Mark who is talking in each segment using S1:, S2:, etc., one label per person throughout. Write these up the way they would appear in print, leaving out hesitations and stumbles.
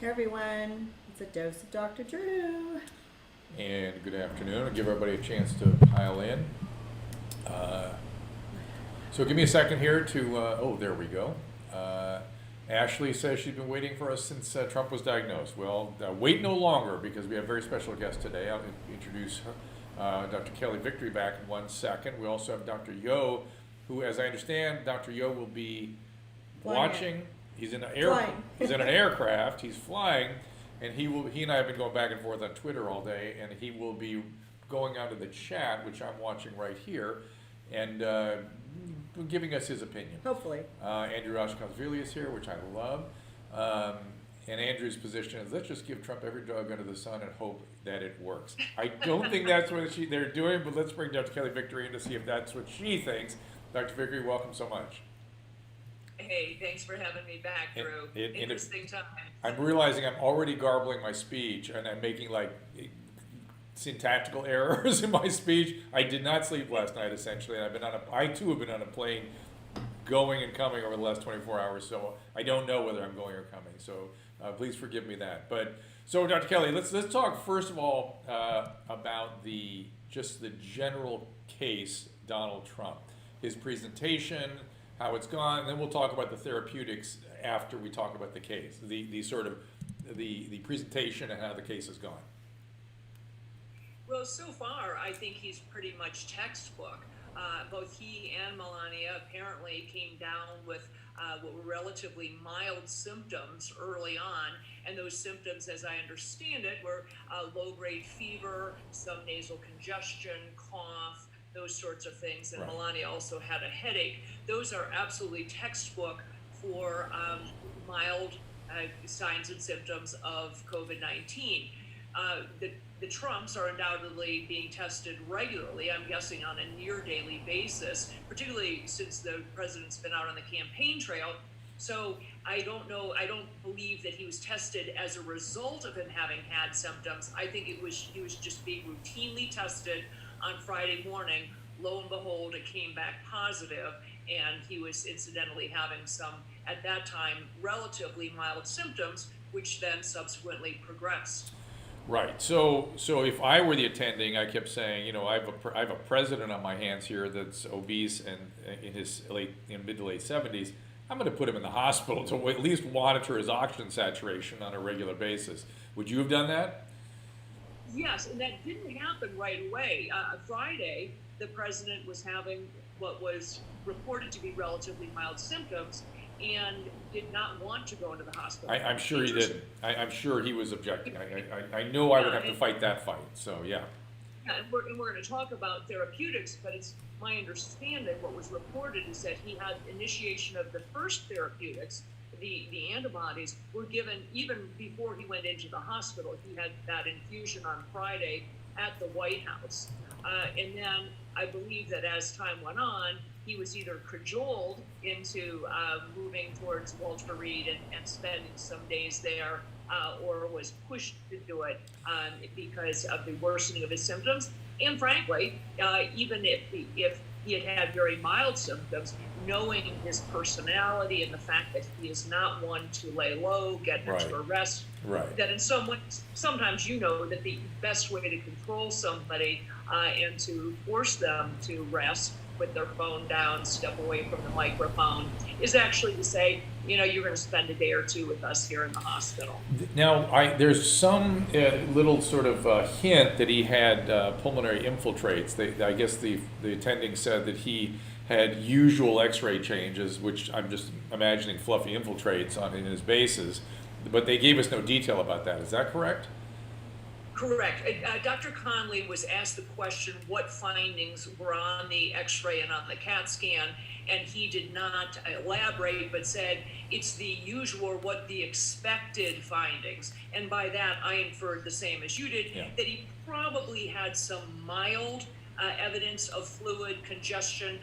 S1: Hey everyone, it's a dose of Dr. Drew.
S2: And good afternoon. I'll give everybody a chance to pile in. So give me a second here to, oh, there we go. Ashley says she's been waiting for us since Trump was diagnosed. Well, wait no longer, because we have a very special guest today. I'll introduce Dr. Kelly Victory back in 1 second. We also have Dr. Yo, who, as I understand, Dr. Yo will be watching. He's in an aircraft. He's flying, and he and I have been going back and forth on Twitter all day, and he will be going onto the chat, which I'm watching right here, and giving us his opinion.
S1: Hopefully.
S2: Andrew Rashkashvili is here, which I love. And Andrew's position is, let's just give Trump every drug under the sun and hope that it works. I don't think that's what they're doing, but let's bring Dr. Kelly Victory in to see if that's what she thinks. Dr. Victory, welcome so much.
S3: Hey, thanks for having me back, Drew. Interesting time.
S2: I'm realizing I'm already garbling my speech, and I'm making like syntactical errors in my speech. I did not sleep last night, essentially, and I too have been on a plane going and coming over the last 24 hours, so I don't know whether I'm going or coming. So please forgive me that. But so, Dr. Kelly, let's talk first of all about the general case, Donald Trump, his presentation, how it's gone, and then we'll talk about the therapeutics after we talk about the case, the presentation and how the case has gone.
S3: Well, so far, I think he's pretty much textbook. Both he and Melania apparently came down with what were relatively mild symptoms early on, and those symptoms, as I understand it, were low-grade fever, some nasal congestion, cough, those sorts of things, and right. Melania also had a headache. Those are absolutely textbook for mild signs and symptoms of COVID-19. The Trumps are undoubtedly being tested regularly, I'm guessing on a near daily basis, particularly since the president's been out on the campaign trail. So I don't believe that he was tested as a result of him having had symptoms. I think he was just being routinely tested on Friday morning. Lo and behold, it came back positive, and he was incidentally having some, at that time, relatively mild symptoms, which then subsequently progressed.
S2: Right. So if I were the attending, I kept saying, I have a president on my hands here that's obese and in his mid to late 70s. I'm going to put him in the hospital to at least monitor his oxygen saturation on a regular basis. Would you have done that?
S3: Yes, and that didn't happen right away. Friday, the president was having what was reported to be relatively mild symptoms and did not want to go into the hospital.
S2: I'm sure he didn't. I'm sure he was objecting. I know I would have to fight that fight, so yeah.
S3: Yeah, and we're going to talk about therapeutics, but it's my understanding what was reported is that he had initiation of the first therapeutics. The antibodies were given even before he went into the hospital. He had that infusion on Friday at the White House. And then I believe that as time went on, he was either cajoled into moving towards Walter Reed and spending some days there, or was pushed to do it because of the worsening of his symptoms. And frankly, even if he had very mild symptoms, knowing his personality and the fact that he is not one to lay low, get into arrest, that in some ways, sometimes that the best way to control somebody and to force them to rest, put their phone down, step away from the microphone, is actually to say, you're going to spend a day or two with us here in the hospital.
S2: Now, there's some little sort of hint that he had pulmonary infiltrates. I guess the attending said that he had usual X-ray changes, which I'm just imagining fluffy infiltrates in his bases, but they gave us no detail about that. Is that correct?
S3: Correct. Dr. Conley was asked the question what findings were on the X-ray and on the CAT scan, and he did not elaborate, but said it's the usual, what the expected findings. And by that, I inferred the same as you did, that he probably had some mild evidence of fluid congestion.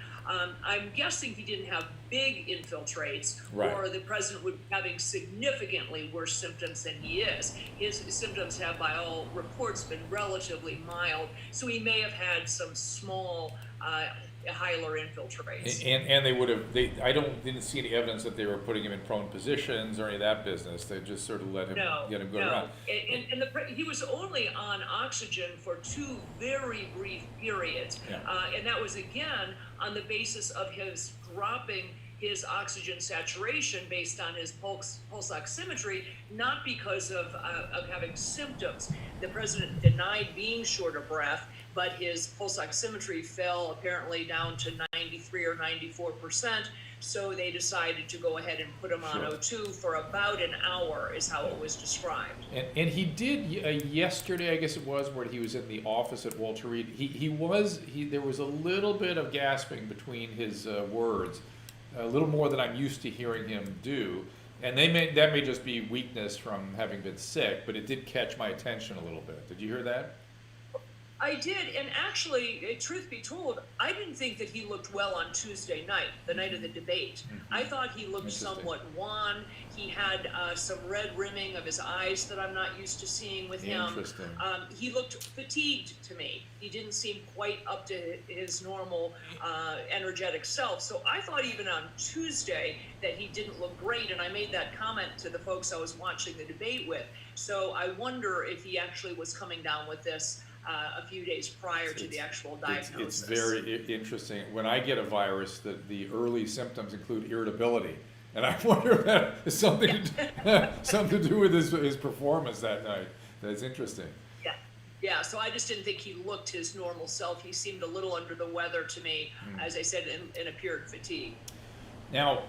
S3: I'm guessing he didn't have big infiltrates, or the president would be having significantly worse symptoms than he is. His symptoms have, by all reports, been relatively mild, so he may have had some small Hyler infiltrates.
S2: And they would have, didn't see any evidence that they were putting him in prone positions or any of that business. They just sort of let him, get him go around.
S3: And he was only on oxygen for 2 very brief periods.
S2: Yeah.
S3: And that was again on the basis of his dropping his oxygen saturation based on his pulse oximetry, not because of having symptoms. The president denied being short of breath, but his pulse oximetry fell apparently down to 93 or 94%. So they decided to go ahead and put him on O2 for about an hour, is how it was described.
S2: And he did yesterday, I guess it was, where he was in the office at Walter Reed. There was a little bit of gasping between his words, a little more than I'm used to hearing him do. And that may just be weakness from having been sick, but it did catch my attention a little bit. Did you hear that?
S3: I did, and actually, truth be told, I didn't think that he looked well on Tuesday night, the night of the debate.
S2: Mm-hmm.
S3: I thought he looked somewhat wan. He had some red rimming of his eyes that I'm not used to seeing with him.
S2: Interesting.
S3: He looked fatigued to me. He didn't seem quite up to his normal energetic self. So I thought even on Tuesday that he didn't look great, and I made that comment to the folks I was watching the debate with. So I wonder if he actually was coming down with this a few days prior to the actual diagnosis.
S2: It's very interesting. When I get a virus, the early symptoms include irritability. And I wonder if that has something to do with his performance that night. That's interesting.
S3: Yeah, so I just didn't think he looked his normal self. He seemed a little under the weather to me, as I said, and appeared fatigued.
S2: Now,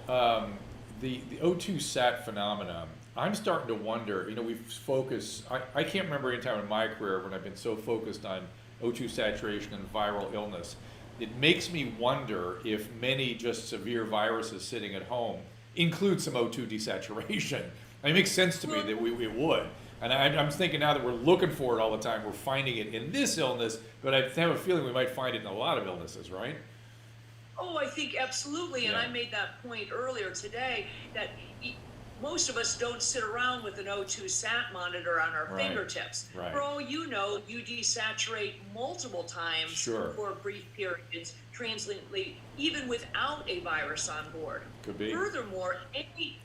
S2: the O2 sat phenomenon, I'm starting to wonder, we've focused, I can't remember any time in my career when I've been so focused on O2 saturation and viral illness. It makes me wonder if many just severe viruses sitting at home include some O2 desaturation. It makes sense to me that it would. And I'm thinking now that we're looking for it all the time, we're finding it in this illness, but I have a feeling we might find it in a lot of illnesses, right?
S3: Oh, I think absolutely, and
S2: Yeah.
S3: I made that point earlier today, that most of us don't sit around with an O2 sat monitor on our fingertips.
S2: Right.
S3: For all you know, you desaturate multiple times for brief periods, transiently, even without a virus on board.
S2: Could be.
S3: Furthermore,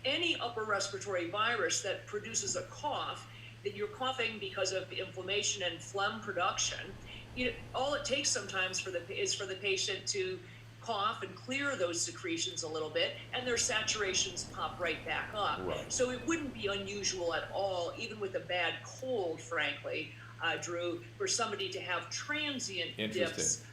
S3: any upper respiratory virus that produces a cough, that you're coughing because of inflammation and phlegm production, all it takes sometimes is for the patient to cough and clear those secretions a little bit, and their saturations pop right back up.
S2: Right.
S3: So it wouldn't be unusual at all, even with a bad cold, frankly, Drew, for somebody to have transient dips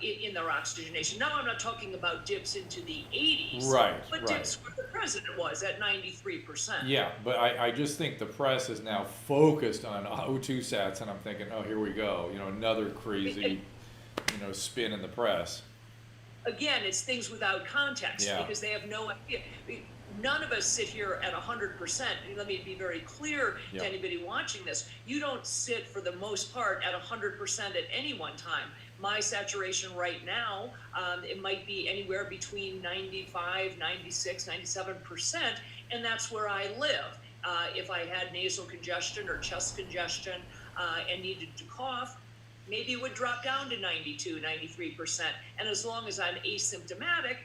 S3: in their oxygenation. Now I'm not talking about dips into the 80s, but dips where the president was at 93%.
S2: Yeah, but I just think the press is now focused on O2 sats, and I'm thinking, oh, here we go, another crazy, spin in the press.
S3: Again, it's things without context because they have no idea. None of us sit here at 100%. Let me be very clear to anybody watching this. You don't sit for the most part at 100% at any one time. My saturation right now, it might be anywhere between 95, 96, 97%, and that's where I live. If I had nasal congestion or chest congestion and needed to cough, maybe it would drop down to 92, 93%. And as long as I'm asymptomatic,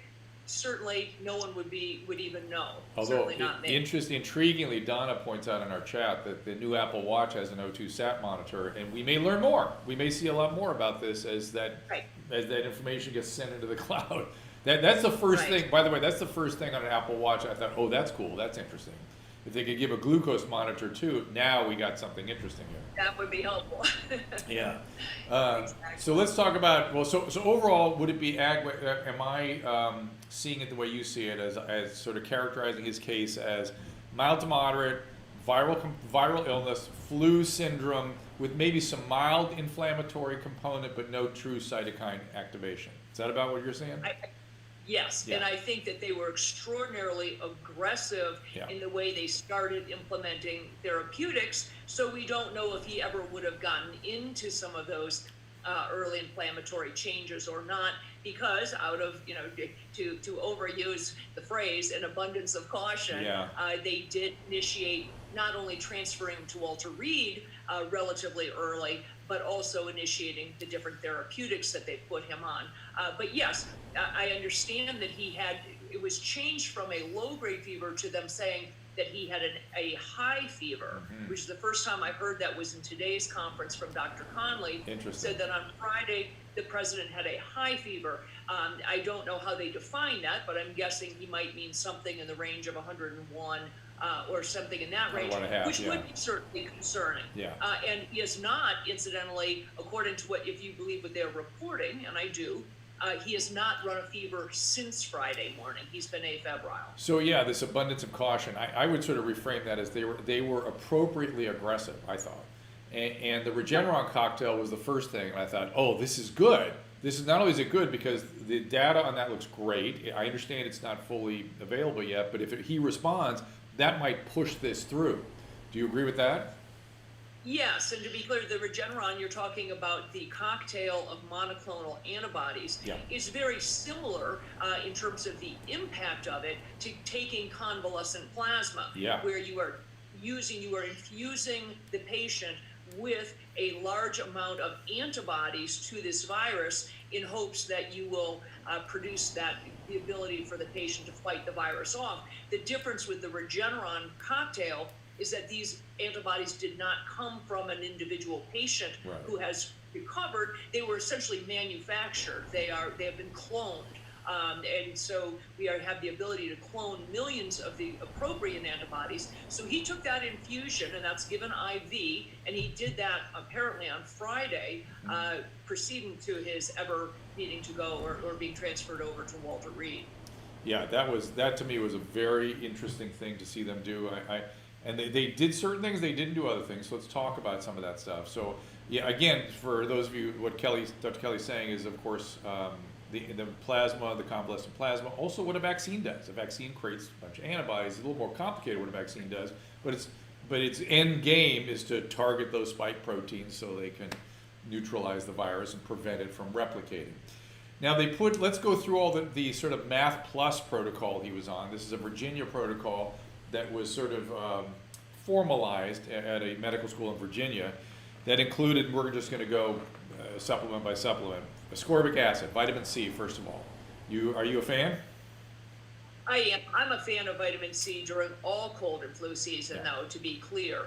S3: certainly no one would even know.
S2: Although,
S3: certainly not me.
S2: Intriguingly, Donna points out in our chat that the new Apple Watch has an O2 sat monitor, and we may learn more. We may see a lot more about this as that information gets sent into the cloud. That's the first thing, by the way, that's the first thing on an Apple Watch. I thought, oh, that's cool, that's interesting. If they could give a glucose monitor too, now we got something interesting here.
S3: That would be helpful.
S2: Yeah. So let's talk about, so overall, would it be, am I seeing it the way you see it as sort of characterizing his case as mild to moderate, viral illness, flu syndrome with maybe some mild inflammatory component, but no true cytokine activation? Is that about what you're saying?
S3: Yes, and I think that they were extraordinarily aggressive in the way they started implementing therapeutics, so we don't know if he ever would have gotten into some of those early inflammatory changes or not, because out of, to overuse the phrase, an abundance of caution, they did initiate not only transferring him to Walter Reed relatively early, but also initiating the different therapeutics that they put him on. But yes, I understand that it was changed from a low-grade fever to them saying that he had a high fever, which is the first time I heard that was in today's conference from Dr. Conley.
S2: Interesting.
S3: Said that on Friday, the president had a high fever. I don't know how they define that, but I'm guessing he might mean something in the range of 101 or something in that range, which would be certainly concerning.
S2: Yeah.
S3: And he is not, incidentally, according to if you believe what they're reporting, and I do, he has not run a fever since Friday morning. He's been afebrile.
S2: So yeah, this abundance of caution, I would sort of reframe that as they were appropriately aggressive, I thought. And the Regeneron cocktail was the first thing, and I thought, oh, this is good. This is not only is it good because the data on that looks great. I understand it's not fully available yet, but if he responds, that might push this through. Do you agree with that?
S3: Yes, and to be clear, the Regeneron you're talking about, the cocktail of monoclonal antibodies, is very similar in terms of the impact of it to taking convalescent plasma, where you are infusing the patient with a large amount of antibodies to this virus in hopes that you will produce the ability for the patient to fight the virus off. The difference with the Regeneron cocktail is that these antibodies did not come from an individual patient who has recovered. They were essentially manufactured. They have been cloned. And so we have the ability to clone millions of the appropriate antibodies. So he took that infusion, and that's given IV, and he did that apparently on Friday, proceeding to his ever needing to go or being transferred over to Walter Reed.
S2: Yeah, that to me was a very interesting thing to see them do. And they did certain things, they didn't do other things. So let's talk about some of that stuff. So yeah, again, for those of you, what Dr. Kelly's saying is, of course, the plasma, the convalescent plasma, also what a vaccine does. A vaccine creates a bunch of antibodies. It's a little more complicated what a vaccine does, but its end game is to target those spike proteins so they can neutralize the virus and prevent it from replicating. Now let's go through all the sort of Math Plus protocol he was on. This is a Virginia protocol that was sort of formalized at a medical school in Virginia that included, we're just going to go supplement by supplement, ascorbic acid, vitamin C, first of all. Are you a fan?
S3: I am. I'm a fan of vitamin C during all cold and flu season, though, to be clear.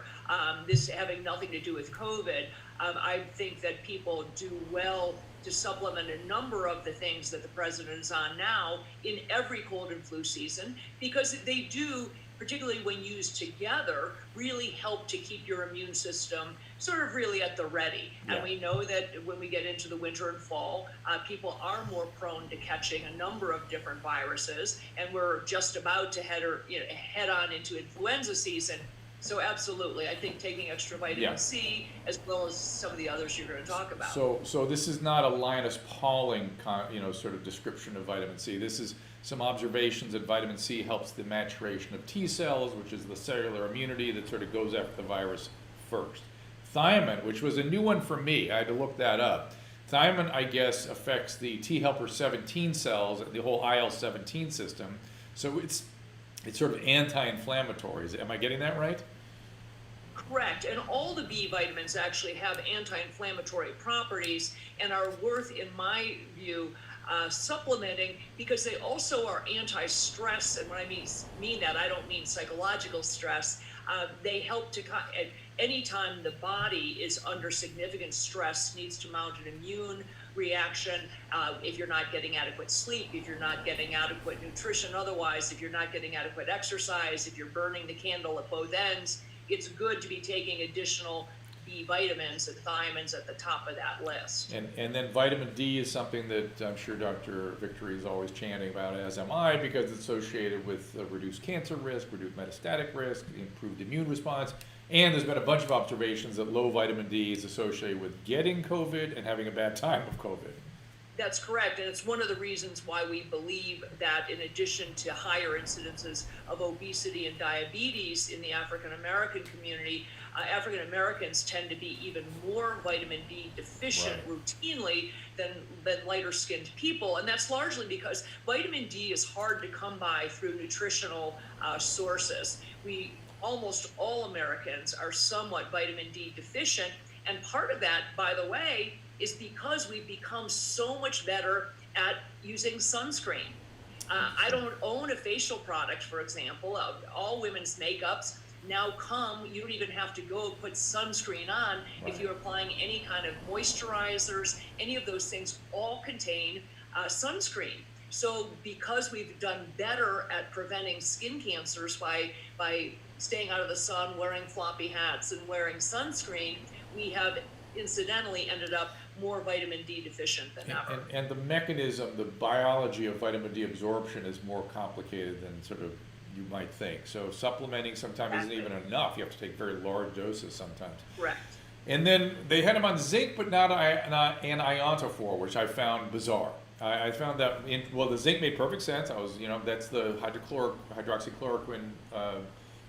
S3: This having nothing to do with COVID, I think that people do well to supplement a number of the things that the president is on now in every cold and flu season, because they do, particularly when used together, really help to keep your immune system sort of really at the ready. And we know that when we get into the winter and fall, people are more prone to catching a number of different viruses, and we're just about to head on into influenza season. So absolutely, I think taking extra vitamin C, as well as some of the others you're going to talk about.
S2: So this is not a Linus Pauling sort of description of vitamin C. This is some observations that vitamin C helps the maturation of T cells, which is the cellular immunity that sort of goes after the virus first. Thiamine, which was a new one for me, I had to look that up. Thiamine, I guess, affects the T helper 17 cells, the whole IL-17 system. So it's sort of anti-inflammatory. Am I getting that right?
S3: Correct, and all the B vitamins actually have anti-inflammatory properties and are worth, in my view, supplementing, because they also are anti-stress. And when I mean that, I don't mean psychological stress. They help to, anytime the body is under significant stress, needs to mount an immune reaction, if you're not getting adequate sleep, if you're not getting adequate nutrition otherwise, if you're not getting adequate exercise, if you're burning the candle at both ends, it's good to be taking additional B vitamins, and thiamines at the top of that list.
S2: And then vitamin D is something that I'm sure Dr. Victory is always chanting about, as am I, because it's associated with reduced cancer risk, reduced metastatic risk, improved immune response, and there's been a bunch of observations that low vitamin D is associated with getting COVID and having a bad time of COVID.
S3: That's correct, and it's one of the reasons why we believe that in addition to higher incidences of obesity and diabetes in the African American community, African Americans tend to be even more vitamin D deficient routinely than lighter skinned people, and that's largely because vitamin D is hard to come by through nutritional sources. We almost all Americans are somewhat vitamin D deficient. And part of that, by the way, is because we've become so much better at using sunscreen. I don't own a facial product, for example. All women's makeups now come, you don't even have to go put sunscreen on.
S2: Right.
S3: If you're applying any kind of moisturizers, any of those things all contain sunscreen. So because we've done better at preventing skin cancers by staying out of the sun, wearing floppy hats, and wearing sunscreen, we have incidentally ended up more vitamin D deficient than ever.
S2: And the mechanism, the biology of vitamin D absorption is more complicated than sort of you might think. So supplementing sometimes isn't even enough. You have to take very large doses sometimes.
S3: Correct.
S2: And then they had him on zinc, but not an ionophore, which I found bizarre. I found that, the zinc made perfect sense. That's the hydroxychloroquine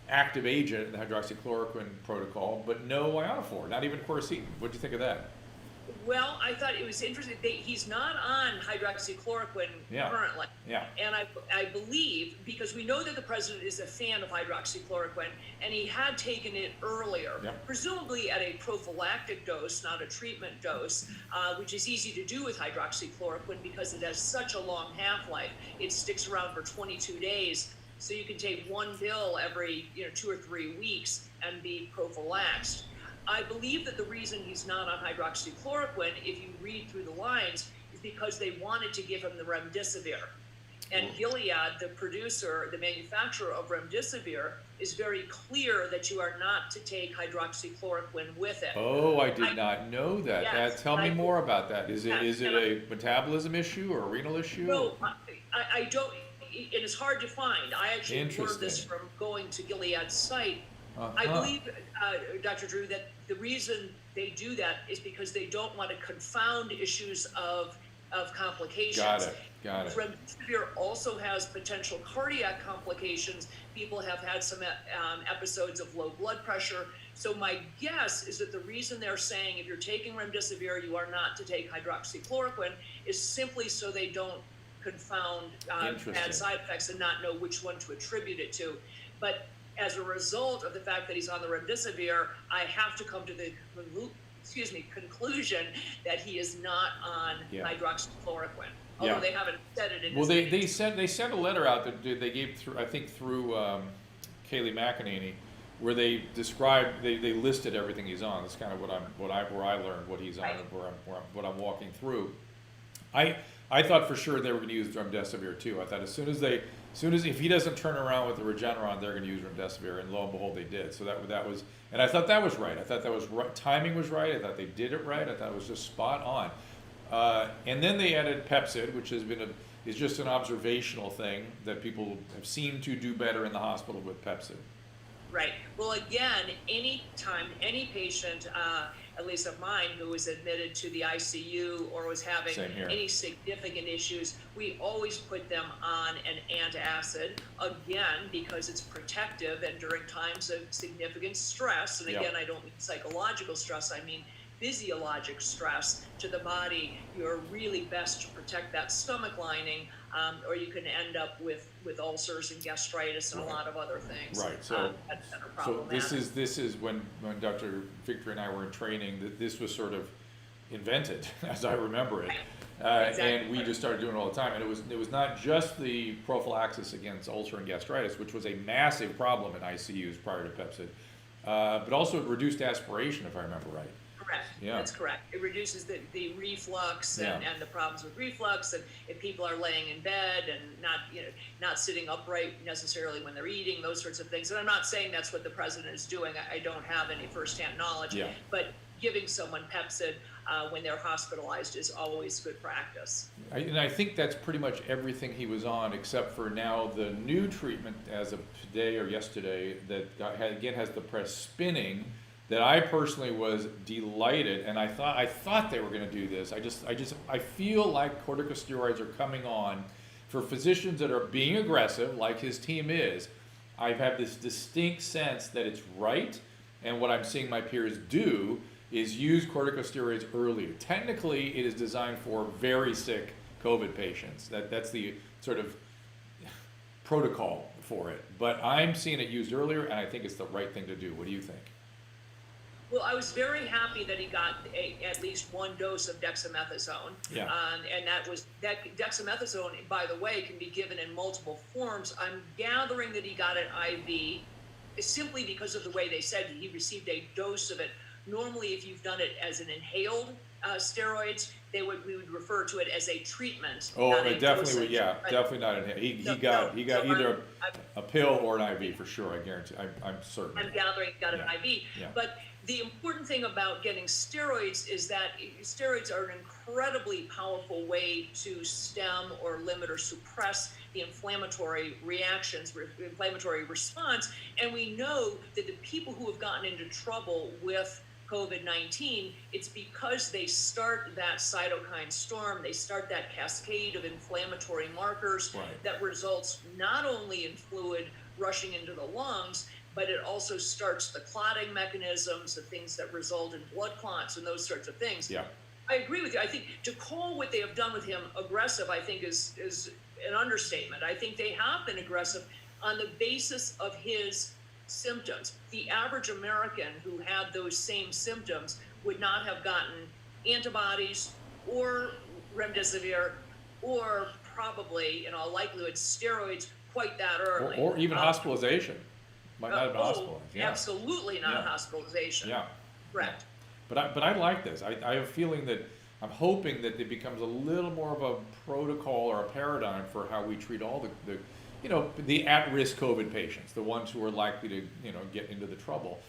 S2: active agent in the hydroxychloroquine protocol, but no ionophore, not even quercetin. What do you think of that?
S3: Well, I thought it was interesting. He's not on hydroxychloroquine currently.
S2: Yeah.
S3: And I believe, because we know that the president is a fan of hydroxychloroquine, and he had taken it earlier, presumably at a prophylactic dose, not a treatment dose, which is easy to do with hydroxychloroquine because it has such a long half-life. It sticks around for 22 days. So you can take one pill every 2 or 3 weeks and be prophylaxed. I believe that the reason he's not on hydroxychloroquine, if you read through the lines, is because they wanted to give him the remdesivir. And Gilead, the producer, the manufacturer of remdesivir, is very clear that you are not to take hydroxychloroquine with it.
S2: Oh, I did not know that.
S3: Yes,
S2: Tell me more about that. Is it a metabolism issue or a renal issue?
S3: No, I don't. It is hard to find. I actually learned this from going to Gilead's site. I believe, Dr. Drew, that the reason they do that is because they don't want to confound issues of complications.
S2: Got it.
S3: Remdesivir also has potential cardiac complications. People have had some episodes of low blood pressure. So my guess is that the reason they're saying if you're taking remdesivir, you are not to take hydroxychloroquine is simply so they don't confound bad side effects and not know which one to attribute it to. But as a result of the fact that he's on the remdesivir, I have to come to the conclusion that he is not on hydroxychloroquine. Although they haven't said it in
S2: they sent a letter out that they gave through Kayleigh McEnany, where they described they listed everything he's on. That's kind of where I learned what he's on and what I'm walking through. I thought for sure they were going to use remdesivir too. I thought as soon as if he doesn't turn around with the Regeneron, they're going to use remdesivir, and lo and behold, they did. So that was, and I thought that was right. I thought that was right. Timing was right. I thought they did it right. I thought it was just spot on. And then they added Pepcid, which is just an observational thing that people have seemed to do better in the hospital with Pepcid.
S3: Right. Well, again, any time any patient, at least of mine, who was admitted to the ICU or was having any significant issues, we always put them on an antacid, again, because it's protective and during times of significant stress. And again, I don't mean psychological stress, I mean physiologic stress to the body. You're really best to protect that stomach lining, or you can end up with ulcers and gastritis and a lot of other things.
S2: Right. So,
S3: so
S2: this is when Dr. Victor and I were in training, that this was sort of invented, as I remember it,
S3: Exactly.
S2: and we just started doing it all the time. And it was not just the prophylaxis against ulcer and gastritis, which was a massive problem in ICUs prior to Pepcid, but also it reduced aspiration, if I remember right.
S3: Correct.
S2: Yeah.
S3: That's correct. It reduces the reflux and the problems with reflux, and if people are laying in bed and not sitting upright necessarily when they're eating, those sorts of things. And I'm not saying that's what the president is doing. I don't have any firsthand knowledge.
S2: Yeah.
S3: But giving someone Pepcid when they're hospitalized is always good practice.
S2: And I think that's pretty much everything he was on, except for now the new treatment as of today or yesterday that again has the press spinning. That I personally was delighted, and I thought they were going to do this. I feel like corticosteroids are coming on for physicians that are being aggressive, like his team is. I've had this distinct sense that it's right, and what I'm seeing my peers do is use corticosteroids earlier. Technically, it is designed for very sick COVID patients. That's the sort of protocol for it, but I'm seeing it used earlier, and I think it's the right thing to do. What do you think?
S3: Well, I was very happy that he got at least one dose of dexamethasone.
S2: Yeah.
S3: And that dexamethasone, by the way, can be given in multiple forms. I'm gathering that he got an IV simply because of the way they said he received a dose of it. Normally, if you've done it as an inhaled steroids, we would refer to it as a treatment.
S2: Oh,
S3: not
S2: it
S3: a
S2: definitely would.
S3: dosage.
S2: Yeah,
S3: Right?
S2: definitely not in. He
S3: No,
S2: got
S3: no. So
S2: either
S3: I'm
S2: a pill or an IV for sure. I guarantee. I'm certain.
S3: I'm gathering he got an
S2: Yeah.
S3: IV.
S2: Yeah.
S3: But the important thing about getting steroids is that steroids are an incredibly powerful way to stem or limit or suppress the inflammatory reactions, inflammatory response. And we know that the people who have gotten into trouble with COVID-19, it's because they start that cytokine storm, they start that cascade of inflammatory markers
S2: Right.
S3: that results not only in fluid rushing into the lungs, but it also starts the clotting mechanisms, the things that result in blood clots and those sorts of things.
S2: Yeah.
S3: I agree with you. I think to call what they have done with him aggressive, I think is an understatement. I think they have been aggressive on the basis of his symptoms. The average American who had those same symptoms would not have gotten antibodies or remdesivir or probably, in all likelihood, steroids quite that early.
S2: Or even hospitalization. Might not have been hospitalized. Yeah.
S3: Absolutely not
S2: Yeah.
S3: hospitalization.
S2: Yeah.
S3: Correct.
S2: But I like this. I have a feeling that I'm hoping that it becomes a little more of a protocol or a paradigm for how we treat all the at-risk COVID patients, the ones who are likely to get into the trouble.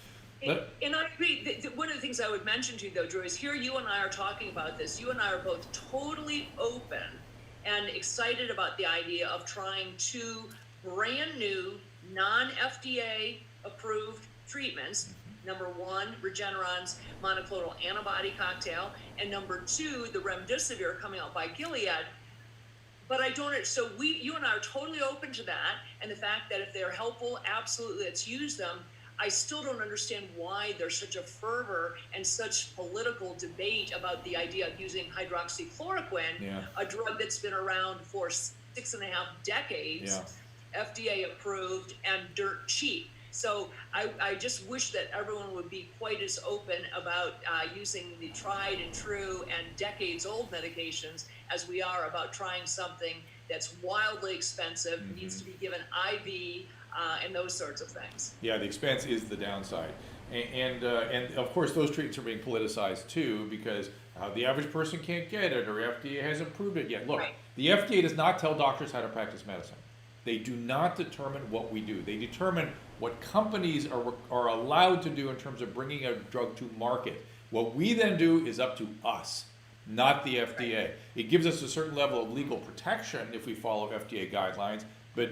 S3: And I agree. One of the things I would mention to you, though, Drew, is here you and I are talking about this. You and I are both totally open and excited about the idea of trying two brand new, non-FDA approved treatments. Number one, Regeneron's monoclonal antibody cocktail, and number two, the remdesivir coming out by Gilead. But I don't, so you and I are totally open to that, and the fact that if they're helpful, absolutely, let's use them. I still don't understand why there's such a fervor and such political debate about the idea of using hydroxychloroquine, a drug that's been around for 6.5 decades, FDA approved and dirt cheap. So I just wish that everyone would be quite as open about using the tried and true and decades old medications as we are about trying something that's wildly expensive, needs to be given IV, and those sorts of things.
S2: Yeah, the expense is the downside. And of course those treatments are being politicized too, because the average person can't get it, or FDA hasn't approved it yet. Look,
S3: Right.
S2: The FDA does not tell doctors how to practice medicine. They do not determine what we do. They determine what companies are allowed to do in terms of bringing a drug to market. What we then do is up to us, not the FDA. It gives us a certain level of legal protection if we follow FDA guidelines, but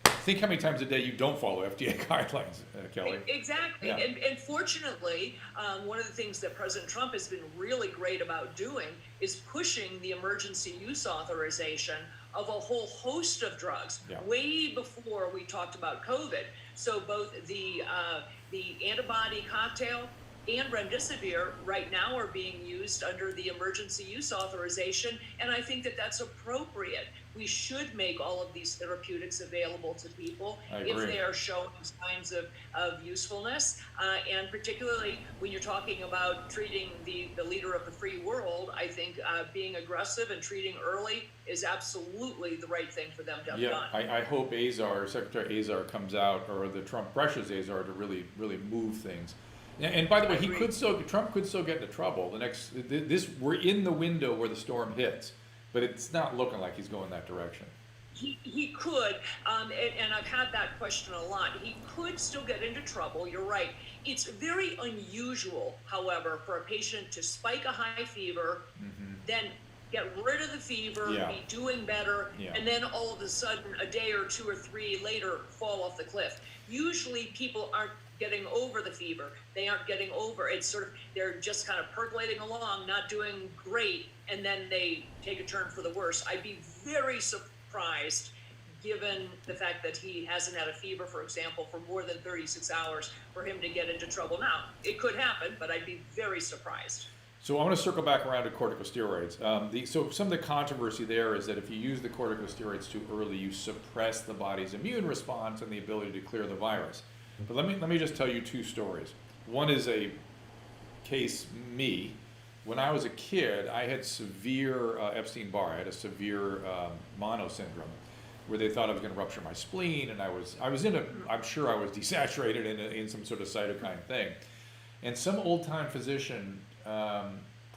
S2: think how many times a day you don't follow FDA guidelines, Kelly.
S3: Exactly.
S2: Yeah.
S3: And fortunately, one of the things that President Trump has been really great about doing is pushing the emergency use authorization of a whole host of drugs, way before we talked about COVID. So both the antibody cocktail and remdesivir right now are being used under the emergency use authorization, and I think that that's appropriate. We should make all of these therapeutics available to people if they are showing signs of usefulness, and particularly when you're talking about treating the leader of the free world, I think being aggressive and treating early is absolutely the right thing for them to have done.
S2: I hope Secretary Azar comes out, or the Trump pressures Azar to really move things. And by the way, Trump could still get into trouble. We're in the window where the storm hits, but it's not looking like he's going that direction.
S3: He could, and I've had that question a lot. He could still get into trouble, you're right. It's very unusual, however, for a patient to spike a high fever, then get rid of the fever, be doing better, and then all of a sudden, a day or two or three later, fall off the cliff. Usually people aren't getting over the fever. They aren't getting over it. They're just kind of percolating along, not doing great, and then they take a turn for the worse. I'd be very surprised, given the fact that he hasn't had a fever, for example, for more than 36 hours, for him to get into trouble. Now, it could happen, but I'd be very surprised.
S2: So I want to circle back around to corticosteroids. So some of the controversy there is that if you use the corticosteroids too early, you suppress the body's immune response and the ability to clear the virus. But let me just tell you two stories. One is a case me. When I was a kid, I had severe Epstein-Barr. I had a severe mono syndrome, where they thought I was going to rupture my spleen, and I'm sure I was desaturated in some sort of cytokine thing. And some old-time physician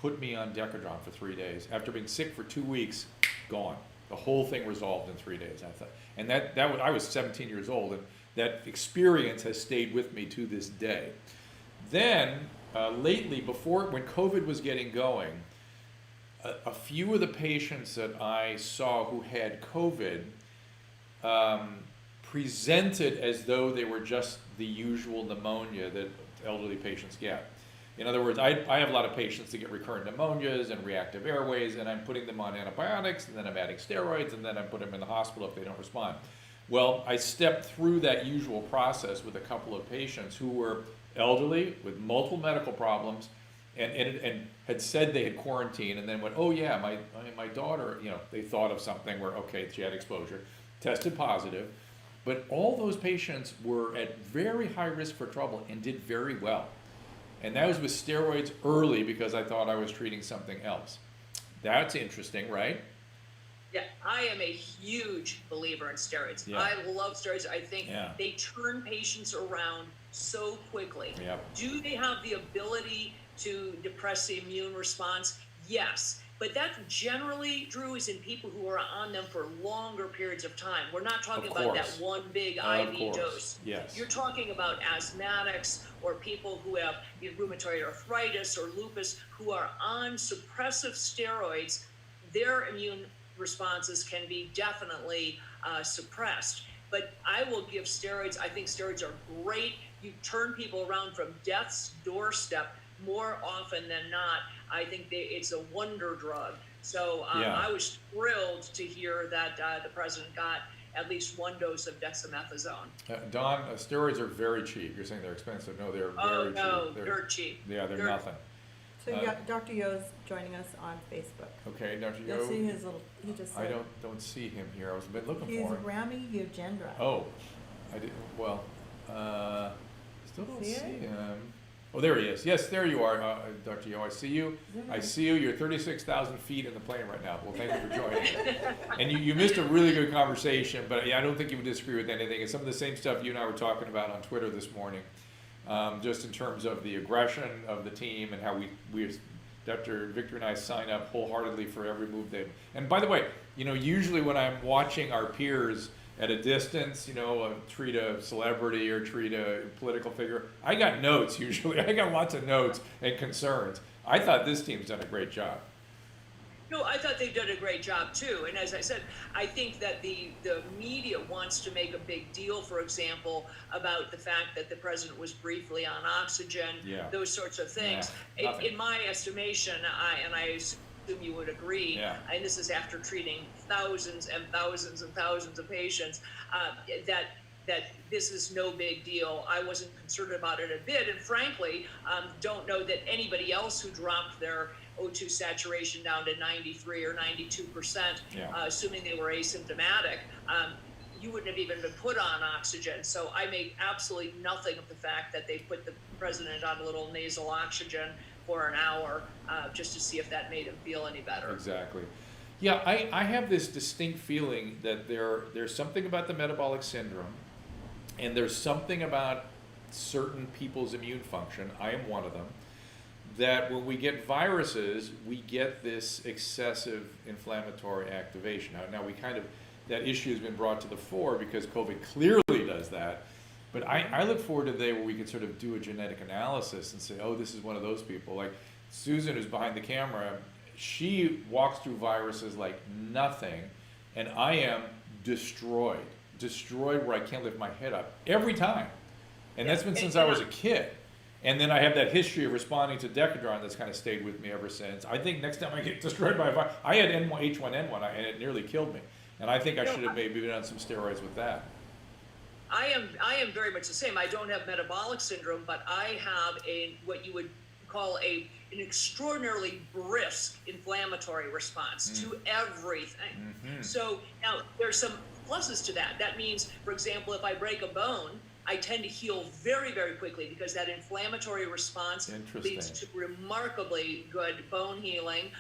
S2: put me on Decadron for 3 days. After being sick for 2 weeks, gone. The whole thing resolved in 3 days. I thought, and I was 17 years old, and that experience has stayed with me to this day. Then lately, when COVID was getting going, a few of the patients that I saw who had COVID presented as though they were just the usual pneumonia that elderly patients get. In other words, I have a lot of patients that get recurrent pneumonias and reactive airways, and I'm putting them on antibiotics, and then I'm adding steroids, and then I put them in the hospital if they don't respond. Well, I stepped through that usual process with a couple of patients who were elderly with multiple medical problems, and had said they had quarantined, and then went, oh yeah, my daughter, they thought of something where, okay, she had exposure, tested positive, but all those patients were at very high risk for trouble and did very well. And that was with steroids early because I thought I was treating something else. That's interesting, right?
S3: Yeah, I am a huge believer in steroids.
S2: Yeah.
S3: I love steroids. I think they turn patients around so quickly.
S2: Yeah.
S3: Do they have the ability to depress the immune response? Yes. But that generally, Drew, is in people who are on them for longer periods of time. We're not talking about that one big IV dose.
S2: Yes.
S3: You're talking about asthmatics or people who have rheumatoid arthritis or lupus who are on suppressive steroids. Their immune responses can be definitely suppressed. But I will give steroids. I think steroids are great. You turn people around from death's doorstep more often than not. I think it's a wonder drug. So I was thrilled to hear that the president got at least one dose of dexamethasone.
S2: Don, steroids are very cheap. You're saying they're expensive. No, they're very cheap.
S3: Oh, no, they're cheap.
S2: Yeah, they're nothing.
S1: So you got Dr. Yo's joining us on Facebook.
S2: Okay, Dr. Yo.
S1: You'll see his little, he just said.
S2: I don't see him here. I was looking
S1: He's
S2: for him.
S1: Rami Yogendra.
S2: Oh, I didn't, still don't
S1: See
S2: see
S1: it?
S2: him. Oh, there he is. Yes, there you are, Dr. Yo. I see you. I see you. You're 36,000 feet in the plane right now. Well, thank you for joining. And you missed a really good conversation, but I don't think you would disagree with anything. It's some of the same stuff you and I were talking about on Twitter this morning, just in terms of the aggression of the team and how we Dr. Victor and I sign up wholeheartedly for every move they. And by the way, usually when I'm watching our peers at a distance, treat a celebrity or treat a political figure, I got notes usually. I got lots of notes and concerns. I thought this team's done a great job.
S3: No, I thought they've done a great job too. And as I said, I think that the media wants to make a big deal, for example, about the fact that the president was briefly on oxygen, those sorts of things. In my estimation, I assume you would agree, and this is after treating thousands and thousands and thousands of patients, that this is no big deal. I wasn't concerned about it a bit, and frankly, don't know that anybody else who dropped their O2 saturation down to 93 or 92%, assuming they were asymptomatic, you wouldn't have even been put on oxygen. So I make absolutely nothing of the fact that they put the president on a little nasal oxygen for an hour just to see if that made him feel any better.
S2: Exactly. Yeah, I have this distinct feeling that there's something about the metabolic syndrome, and there's something about certain people's immune function, I am one of them, that when we get viruses, we get this excessive inflammatory activation. Now that issue has been brought to the fore because COVID clearly does that. But I look forward to the day where we can sort of do a genetic analysis and say, oh, this is one of those people. Like Susan, who's behind the camera, she walks through viruses like nothing, and I am destroyed where I can't lift my head up every time. And that's been since I was a kid. And then I have that history of responding to Decadron that's kind of stayed with me ever since. I think next time I get destroyed by a virus, I had H1N1 and it nearly killed me. And I think I should have maybe been on some steroids with that.
S3: I am very much the same. I don't have metabolic syndrome, but I have what you would call an extraordinarily brisk inflammatory response to everything. So now there's some pluses to that. That means, for example, if I break a bone, I tend to heal very, very quickly because that inflammatory response leads to remarkably good bone healing.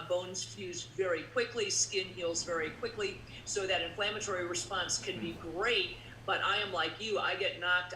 S3: Bones fuse very quickly, skin heals very quickly, so that inflammatory response can be great. But I am like you, I get knocked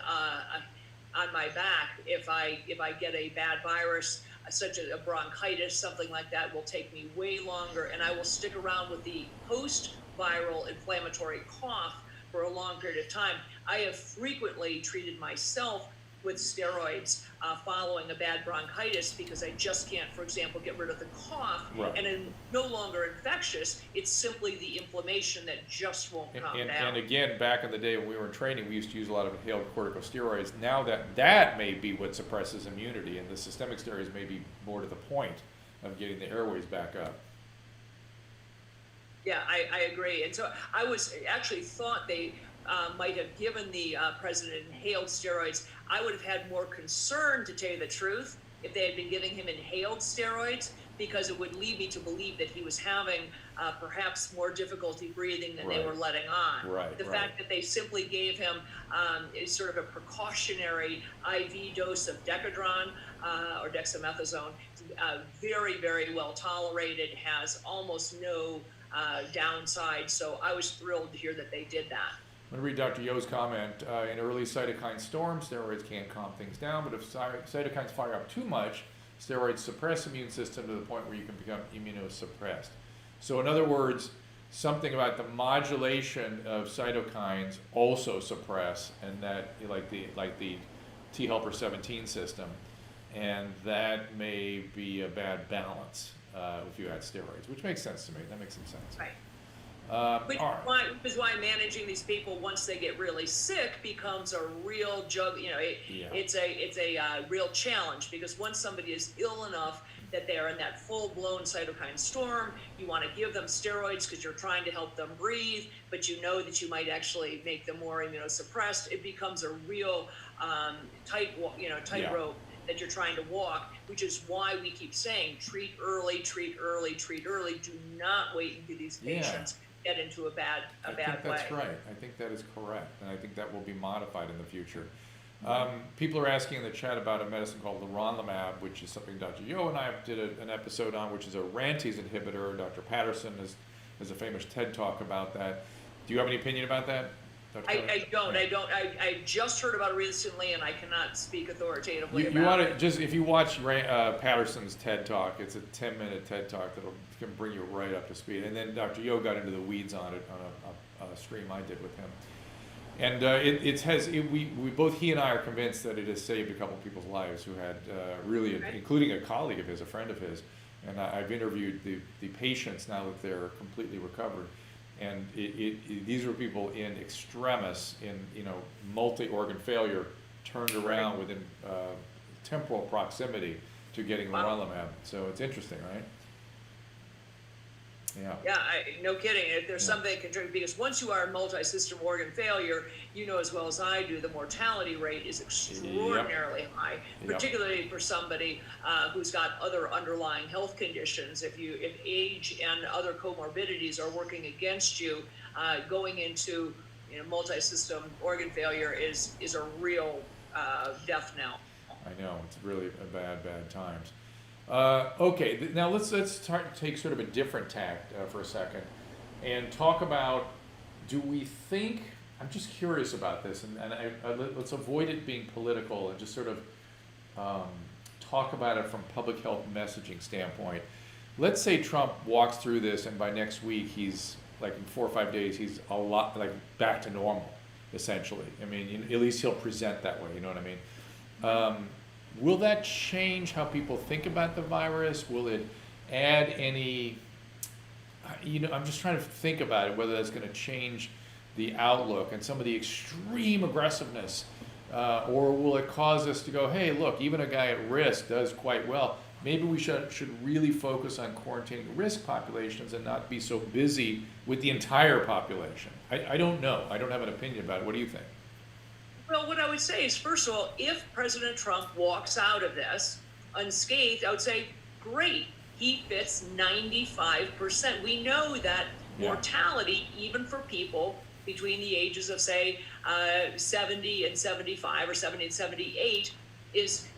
S3: on my back if I get a bad virus, such as a bronchitis, something like that will take me way longer, and I will stick around with the post-viral inflammatory cough for a long period of time. I have frequently treated myself with steroids following a bad bronchitis because I just can't, for example, get rid of the cough, and it's no longer infectious. It's simply the inflammation that just won't come down.
S2: And again, back in the day when we were in training, we used to use a lot of inhaled corticosteroids. Now that may be what suppresses immunity, and the systemic steroids may be more to the point of getting the airways back up.
S3: Yeah, I agree. And so I was actually thought they might have given the president inhaled steroids. I would have had more concern, to tell you the truth, if they had been giving him inhaled steroids, because it would lead me to believe that he was having perhaps more difficulty breathing than they were letting on. The fact that they simply gave him sort of a precautionary IV dose of Decadron or dexamethasone, very, very well tolerated, has almost no downside. So I was thrilled to hear that they did that.
S2: I'm going to read Dr. Yo's comment. In early cytokine storms, steroids can calm things down, but if cytokines fire up too much, steroids suppress immune system to the point where you can become immunosuppressed. So in other words, something about the modulation of cytokines also suppress, and that like the T helper 17 system, and that may be a bad balance if you add steroids, which makes sense to me. That makes some sense.
S3: Right. Which is why managing these people once they get really sick becomes a real it's a real challenge, because once somebody is ill enough that they're in that full-blown cytokine storm, you want to give them steroids because you're trying to help them breathe, but you know that you might actually make them more immunosuppressed. It becomes a real tightrope that you're trying to walk, which is why we keep saying treat early, treat early, treat early. Do not wait until these patients get into a bad way.
S2: That's right. I think that is correct, and I think that will be modified in the future. People are asking in the chat about a medicine called leronlimab, which is something Dr. Yo and I did an episode on, which is a RANTES inhibitor. Dr. Patterson has a famous TED talk about that. Do you have any opinion about that?
S3: I don't. I just heard about it recently, and I cannot speak authoritatively about it.
S2: You want to just, if you watch Patterson's TED talk, it's a 10-minute TED talk that can bring you right up to speed. And then Dr. Yo got into the weeds on it on a stream I did with him. And both he and I are convinced that it has saved a couple people's lives who had including a colleague of his, a friend of his. And I've interviewed the patients now that they're completely recovered. And these were people in extremis, in multi-organ failure, turned around within temporal proximity to getting leronlimab. So it's interesting, right?
S3: Yeah, no kidding. If there's something that can contribute, because once you are in multi-system organ failure, you know as well as I do, the mortality rate is extraordinarily high, particularly for somebody who's got other underlying health conditions. If age and other comorbidities are working against you, going into multi-system organ failure is a real death knell.
S2: I know, it's really bad times. Okay, now let's take sort of a different tact for a second and talk about, do we think, I'm just curious about this, and let's avoid it being political and just sort of talk about it from public health messaging standpoint. Let's say Trump walks through this and by next week he's, like in 4 or 5 days, he's a lot like back to normal, essentially. I mean, at least he'll present that way, you know what I mean? Will that change how people think about the virus? Will it add any, I'm just trying to think about it, whether that's going to change the outlook and some of the extreme aggressiveness, or will it cause us to go, hey, look, even a guy at risk does quite well. Maybe we should really focus on quarantining risk populations and not be so busy with the entire population. I don't know. I don't have an opinion about it. What do you think?
S3: Well, what I would say is, first of all, if President Trump walks out of this unscathed, I would say, great, he fits 95%. We know that mortality, even for people between the ages of, say, 70 and 75 or 70 and 78,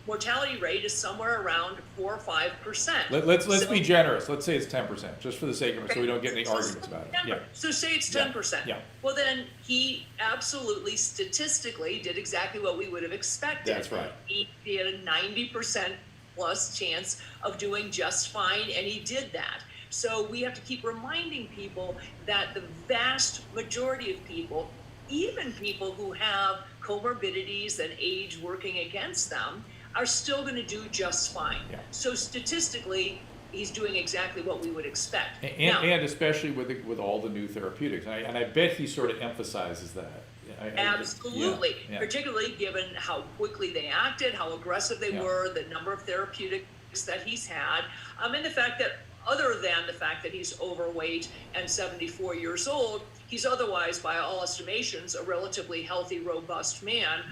S3: mortality rate is somewhere around 4 or 5%.
S2: Let's be generous. Let's say it's 10%, just for the sake of it, so we don't get any arguments about it. Yeah.
S3: So say it's 10%.
S2: Yeah.
S3: Well, then he absolutely statistically did exactly what we would have expected.
S2: That's right.
S3: He had a 90% plus chance of doing just fine, and he did that. So we have to keep reminding people that the vast majority of people, even people who have comorbidities and age working against them, are still going to do just fine.
S2: Yeah.
S3: So statistically, he's doing exactly what we would expect.
S2: And especially with all the new therapeutics. And I bet he sort of emphasizes that.
S3: Absolutely.
S2: Yeah.
S3: Particularly given how quickly they acted, how aggressive they were, the number of therapeutics that he's had, and the fact that, other than the fact that he's overweight and 74 years old, he's otherwise, by all estimations, a relatively healthy, robust man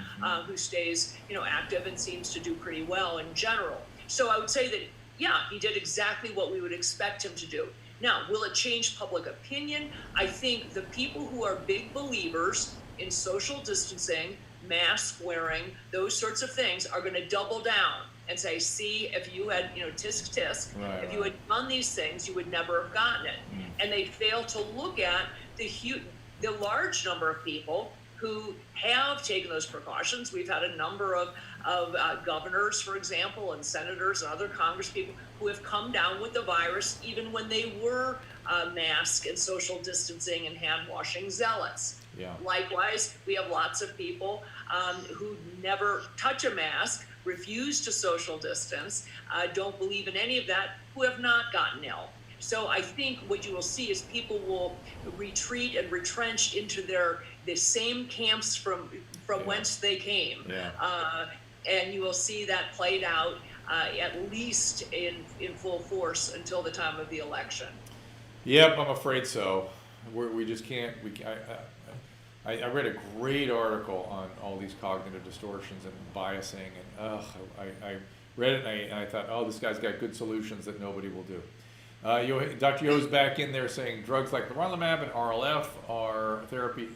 S3: who stays, active and seems to do pretty well in general. So I would say that, he did exactly what we would expect him to do. Now, will it change public opinion? I think the people who are big believers in social distancing, mask wearing, those sorts of things are going to double down and say, see, if you had, tisk tisk, if you had done these things, you would never have gotten it. And they fail to look at the large number of people who have taken those precautions. We've had a number of governors, for example, and senators and other congresspeople who have come down with the virus even when they were mask and social distancing and hand washing zealots.
S2: Yeah.
S3: Likewise, we have lots of people who never touch a mask, refuse to social distance, don't believe in any of that, who have not gotten ill. So I think what you will see is people will retreat and retrench into the same camps from whence they came.
S2: Yeah.
S3: And you will see that played out at least in full force until the time of the election.
S2: Yep, I'm afraid so. We just can't. I read a great article on all these cognitive distortions and biasing, and I read it and I thought, oh, this guy's got good solutions that nobody will do. Dr. Yo's back in there saying drugs like leronlimab and RLF are therapy,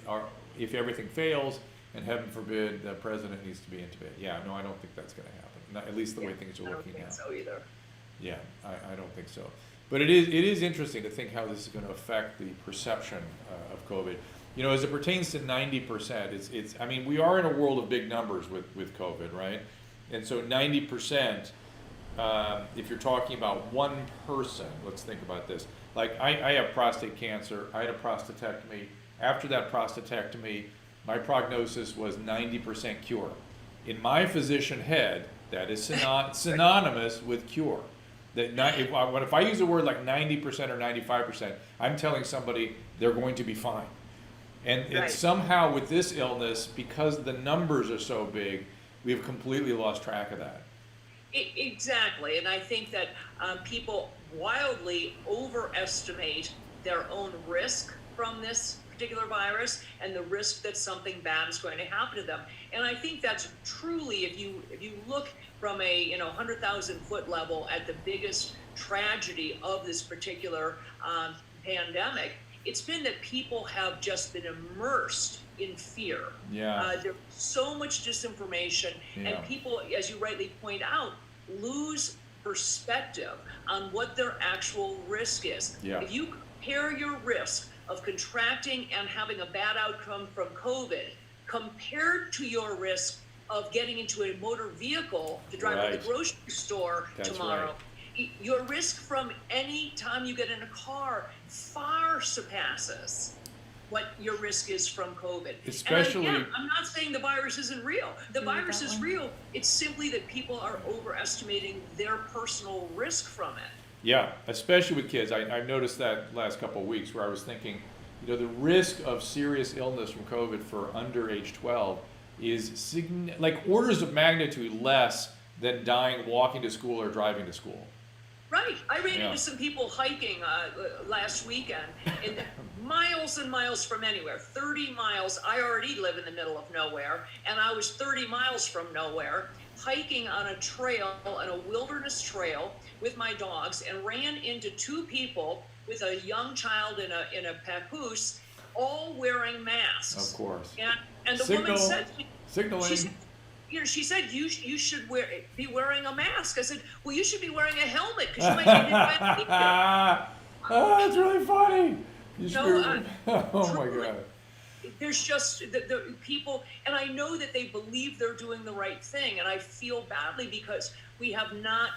S2: if everything fails, and heaven forbid the president needs to be intubated. Yeah, no, I don't think that's going to happen. Not, at least the way things are looking now.
S3: I don't think so either.
S2: Yeah, I don't think so. But it is interesting to think how this is going to affect the perception of COVID. As it pertains to 90%, I mean, we are in a world of big numbers with COVID, right? And so 90%, if you're talking about one person, let's think about this. Like I have prostate cancer, I had a prostatectomy. After that prostatectomy, my prognosis was 90% cure. In my physician head, that is synonymous with cure. If I use a word like 90% or 95%, I'm telling somebody they're going to be fine. And it's somehow with this illness, because the numbers are so big, we have completely lost track of that.
S3: Exactly, and I think that people wildly overestimate their own risk from this particular virus and the risk that something bad is going to happen to them. And I think that's truly, if you look from a 100,000 foot level at the biggest tragedy of this particular pandemic, it's been that people have just been immersed in fear.
S2: Yeah.
S3: There's so much disinformation, and people, as you rightly point out, lose perspective on what their actual risk is.
S2: Yeah.
S3: If you compare your risk of contracting and having a bad outcome from COVID compared to your risk of getting into a motor vehicle to drive to the grocery store tomorrow, your risk from any time you get in a car far surpasses what your risk is from COVID.
S2: Especially,
S3: and again, I'm not saying the virus isn't real. The virus is real. It's simply that people are overestimating their personal risk from it.
S2: Yeah, especially with kids. I've noticed that last couple of weeks where I was thinking, the risk of serious illness from COVID for under age 12 is like orders of magnitude less than dying walking to school or driving to school.
S3: Right. I ran into some people hiking last weekend, and miles and miles from anywhere, 30 miles. I already live in the middle of nowhere, and I was 30 miles from nowhere. hiking on a trail, on a wilderness trail with my dogs, and ran into two people with a young child in a papoose, all wearing masks.
S2: Of course.
S3: And the woman said,
S2: signaling.
S3: she said, you should be wearing a mask. I said, well, you should be wearing a helmet because you might get hit by a meteor.
S2: Oh, that's really funny. Oh my God.
S3: There's just the people, and I know that they believe they're doing the right thing, and I feel badly because we have not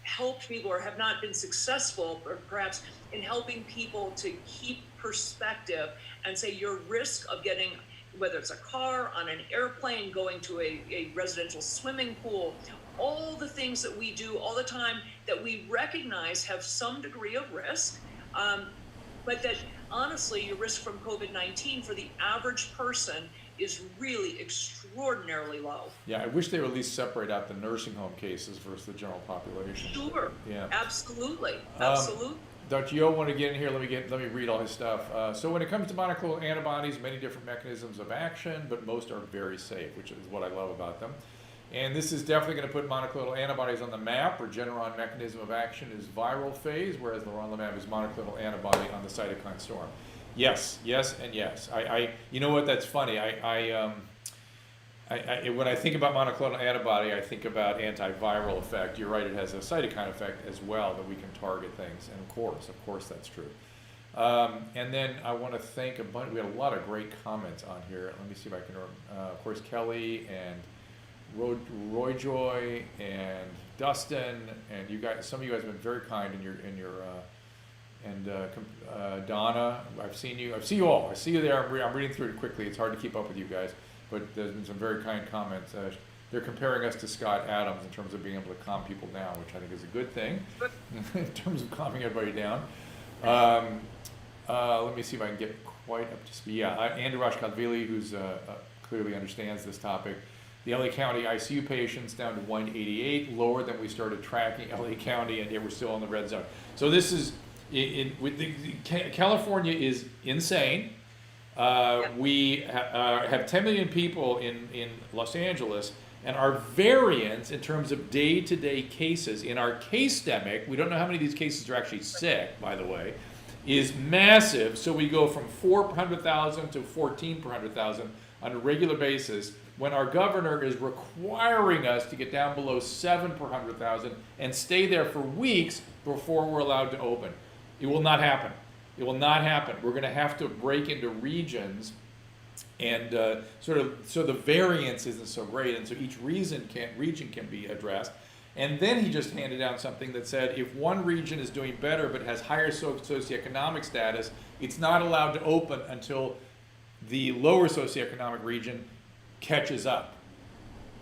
S3: helped people or have not been successful, or perhaps in helping people to keep perspective and say your risk of getting, whether it's a car, on an airplane, going to a residential swimming pool, all the things that we do all the time that we recognize have some degree of risk, but that honestly, your risk from COVID-19 for the average person is really extraordinarily low.
S2: Yeah, I wish they would at least separate out the nursing home cases versus the general population.
S3: Sure.
S2: Yeah.
S3: Absolutely. Absolutely.
S2: Dr. Yo, want to get in here? Let me read all his stuff. So when it comes to monoclonal antibodies, many different mechanisms of action, but most are very safe, which is what I love about them. And this is definitely going to put monoclonal antibodies on the map. Regeneron mechanism of action is viral phase, whereas leronlimab is monoclonal antibody on the cytokine storm. Yes, and yes. You know what? That's funny. When I think about monoclonal antibody, I think about antiviral effect. You're right; it has a cytokine effect as well that we can target things. And of course, that's true. And then I want to thank a bunch. We had a lot of great comments on here. Let me see if I can. Of course, Kelly and Roy Joy and Dustin and you guys. Some of you guys have been very kind in your Donna. I've seen you. I see you all. I see you there. I'm reading through it quickly. It's hard to keep up with you guys, but there's been some very kind comments. They're comparing us to Scott Adams in terms of being able to calm people down, which I think is a good thing in terms of calming everybody down. Let me see if I can get quite up to speed. Yeah, Andrew Rashkadvili, who's clearly understands this topic. The LA County ICU patients down to 188, lower than we started tracking LA County, and yet we're still in the red zone. So this is, California is insane. We have 10 million people in Los Angeles, and our variance in terms of day-to-day cases, in our case-demic, we don't know how many of these cases are actually sick, by the way, is massive. So we go from 4 per 100,000 to 14 per 100,000 on a regular basis, when our governor is requiring us to get down below 7 per 100,000 and stay there for weeks before we're allowed to open. It will not happen. It will not happen. We're going to have to break into regions, and so the variance isn't so great, and so each region can be addressed. And then he just handed out something that said if one region is doing better but has higher socioeconomic status, it's not allowed to open until the lower socioeconomic region catches up.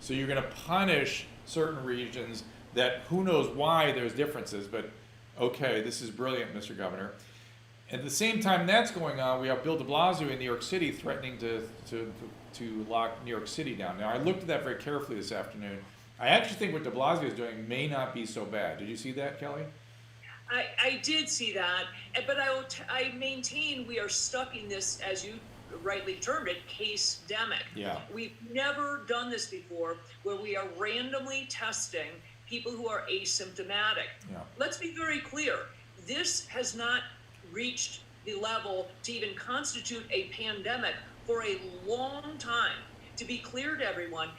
S2: So you're going to punish certain regions that who knows why there's differences, but okay, this is brilliant, Mr. Governor. At the same time that's going on, we have Bill de Blasio in New York City threatening to lock New York City down. Now, I looked at that very carefully this afternoon. I actually think what de Blasio is doing may not be so bad. Did you see that, Kelly?
S3: I did see that, but I maintain we are stuck in this, as you rightly termed it, case-demic.
S2: Yeah.
S3: We've never done this before, where we are randomly testing people who are asymptomatic.
S2: Yeah.
S3: Let's be very clear. This has not reached the level to even constitute a pandemic for a long time. To be clear to everyone,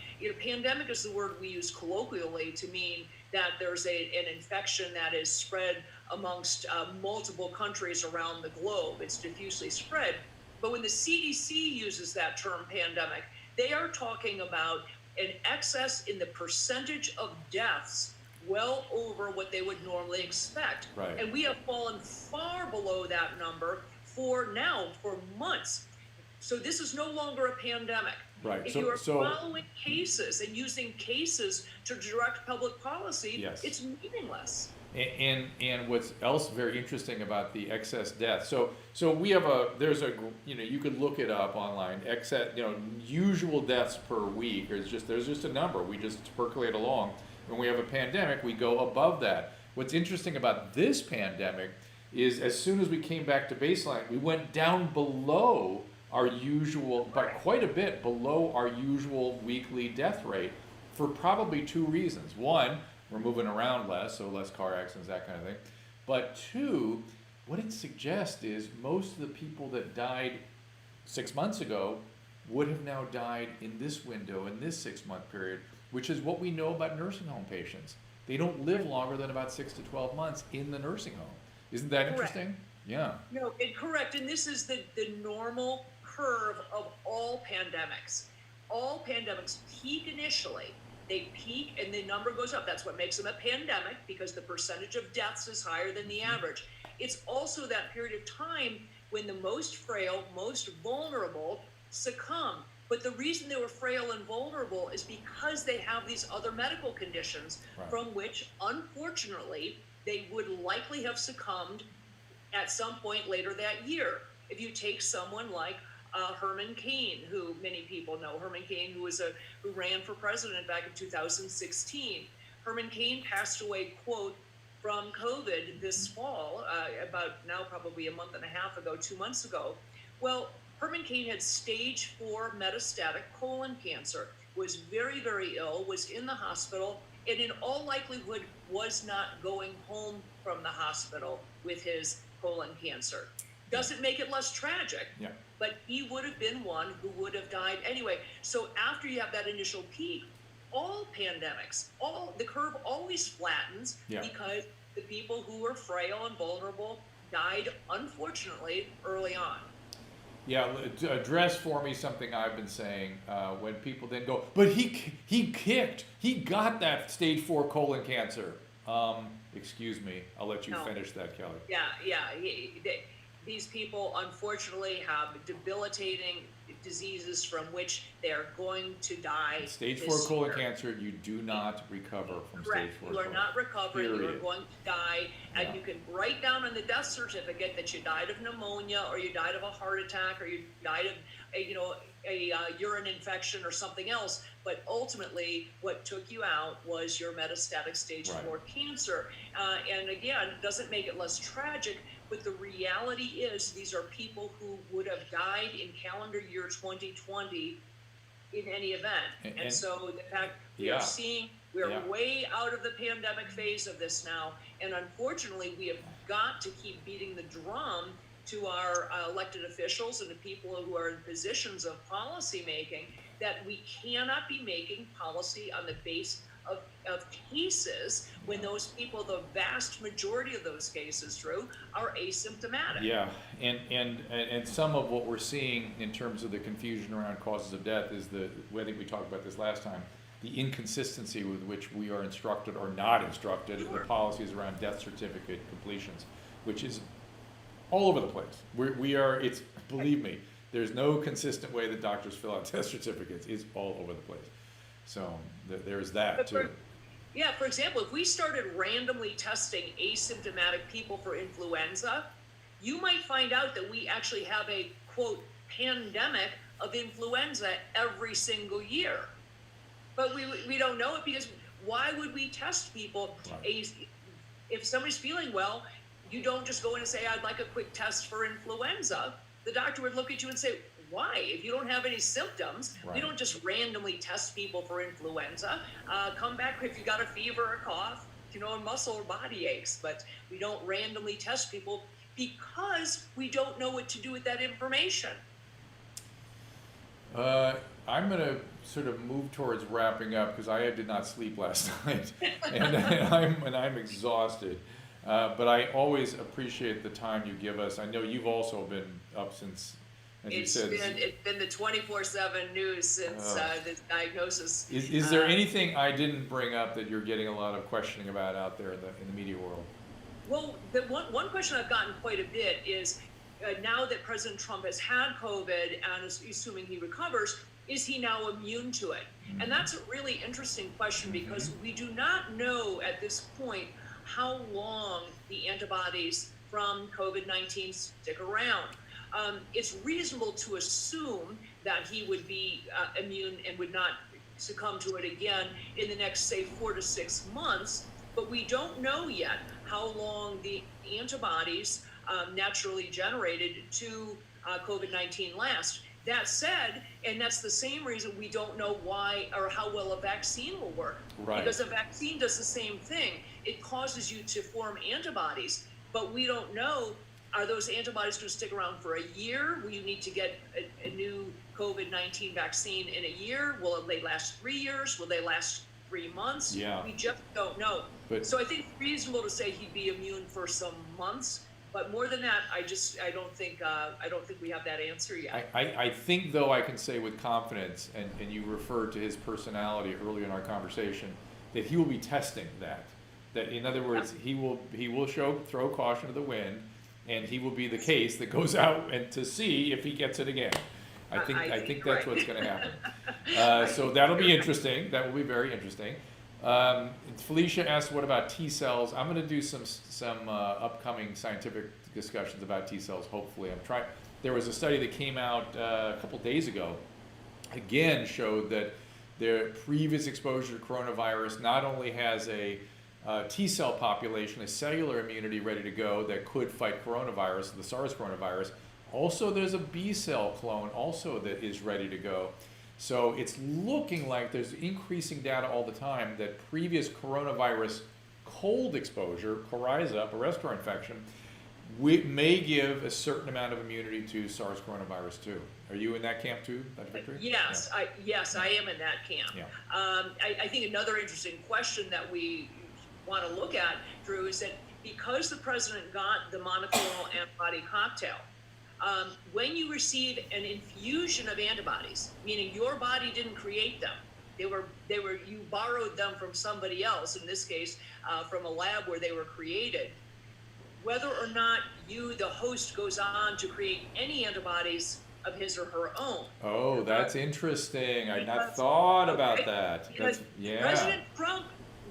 S3: pandemic is the word we use colloquially to mean that there's an infection that is spread amongst multiple countries around the globe. It's diffusely spread. But when the CDC uses that term pandemic, they are talking about an excess in the percentage of deaths well over what they would normally expect.
S2: Right.
S3: And we have fallen far below that number for months. So this is no longer a pandemic.
S2: Right.
S3: If you are following cases and using cases to direct public policy,
S2: yes,
S3: it's meaningless.
S2: And what's else very interesting about the excess death. So we have you could look it up online. Excess, usual deaths per week. There's just a number. We just percolate along. When we have a pandemic, we go above that. What's interesting about this pandemic is as soon as we came back to baseline, we went down below our usual, by quite a bit below our usual weekly death rate for probably two reasons. One, we're moving around less, so less car accidents, that kind of thing. But two, what it suggests is most of the people that died 6 months ago would have now died in this window, in this 6 month period, which is what we know about nursing home patients. They don't live longer than about 6 to 12 months in the nursing home. Isn't that interesting? Yeah.
S3: No, correct. And this is the normal curve of all pandemics. All pandemics peak initially. They peak and the number goes up. That's what makes them a pandemic, because the percentage of deaths is higher than the average. It's also that period of time when the most frail, most vulnerable succumb. But the reason they were frail and vulnerable is because they have these other medical conditions from which, unfortunately, they would likely have succumbed at some point later that year. If you take someone like Herman Cain, who many people know, Herman Cain, who ran for president back in 2016. Herman Cain passed away, quote, from COVID this fall, about now probably a month and a half ago, 2 months ago. Well, Herman Cain had stage 4 metastatic colon cancer, was very, very ill, was in the hospital, and in all likelihood was not going home from the hospital with his colon cancer. Doesn't make it less tragic, but he would have been one who would have died anyway. So after you have that initial peak, all pandemics, the curve always flattens because the people who were frail and vulnerable died, unfortunately, early on.
S2: Yeah, address for me something I've been saying when people then go, but he got that stage 4 colon cancer. Excuse me, I'll let you finish that, Kelly.
S3: These people unfortunately have debilitating diseases from which they are going to die.
S2: Stage 4 colon cancer, you do not recover from stage 4
S3: You are not recovering, you are going to die, and
S2: Yeah.
S3: you can write down on the death certificate that you died of pneumonia, or you died of a heart attack, or you died of a urine infection or something else, but ultimately what took you out was your metastatic stage 4 cancer. And again, it doesn't make it less tragic, but the reality is these are people who would have died in calendar year 2020 in any event. And so the fact we are seeing, we're way out of the pandemic phase of this now. And unfortunately, we have got to keep beating the drum to our elected officials and the people who are in positions of policy making that we cannot be making policy on the base of cases when those people, the vast majority of those cases, Drew, are asymptomatic.
S2: Yeah, and some of what we're seeing in terms of the confusion around causes of death is I think we talked about this last time, the inconsistency with which we are instructed or not instructed in the policies around death certificate completions, which is all over the place. It's, believe me, there's no consistent way that doctors fill out death certificates. It's all over the place. So there's that too.
S3: For example, if we started randomly testing asymptomatic people for influenza, you might find out that we actually have a, quote, pandemic of influenza every single year. But we don't know it, because why would we test people? If somebody's feeling well, you don't just go in and say, I'd like a quick test for influenza. The doctor would look at you and say, why? If you don't have any symptoms, you don't just randomly test people for influenza. Come back if you got a fever or a cough, a muscle or body aches, but we don't randomly test people because we don't know what to do with that information.
S2: I'm going to sort of move towards wrapping up because I did not sleep last night, and I'm exhausted. But I always appreciate the time you give us. I know you've also been up since.
S3: It's been the 24/7 news since the diagnosis.
S2: Is there anything I didn't bring up that you're getting a lot of questioning about out there in the media world?
S3: Well, the one question I've gotten quite a bit is now that President Trump has had COVID and is assuming he recovers, is he now immune to it? Mm-hmm. And that's a really interesting question because we do not know at this point how long the antibodies from COVID-19 stick around. It's reasonable to assume that he would be immune and would not succumb to it again in the next, say, 4 to 6 months, but we don't know yet how long the antibodies naturally generated to COVID-19 last. That said, and that's the same reason we don't know why or how well a vaccine will work.
S2: Right.
S3: Because a vaccine does the same thing. It causes you to form antibodies, but we don't know, are those antibodies going to stick around for a year? Will you need to get a new COVID-19 vaccine in a year? Will they last 3 years? Will they last 3 months?
S2: Yeah.
S3: We just don't know. So I think it's reasonable to say he'd be immune for some months. But more than that, I don't think we have that answer yet.
S2: I think, though, I can say with confidence, and you referred to his personality earlier in our conversation, that he will be testing that. That, in other words, he will throw caution to the wind, and he will be the case that goes out and to see if he gets it again. I think that's what's going to happen. So that'll be interesting. That will be very interesting. Felicia asked, what about T cells? I'm going to do some upcoming scientific discussions about T cells, hopefully. There was a study that came out a couple days ago, again showed that their previous exposure to coronavirus not only has a T cell population, a cellular immunity ready to go that could fight coronavirus, the SARS coronavirus, also there's a B cell clone also that is ready to go. So it's looking like there's increasing data all the time that previous coronavirus cold exposure, coryza, a respiratory infection, may give a certain amount of immunity to SARS coronavirus too. Are you in that camp too, Dr. Victory?
S3: Yes, yeah. I am in that camp.
S2: Yeah.
S3: I think another interesting question that we want to look at, Drew, is that because the president got the monoclonal antibody cocktail, when you receive an infusion of antibodies, meaning your body didn't create them, you borrowed them from somebody else, in this case, from a lab where they were created, whether or not you, the host, goes on to create any antibodies of his or her own.
S2: Oh, that's interesting. I'd not thought about that.
S3: Because President Trump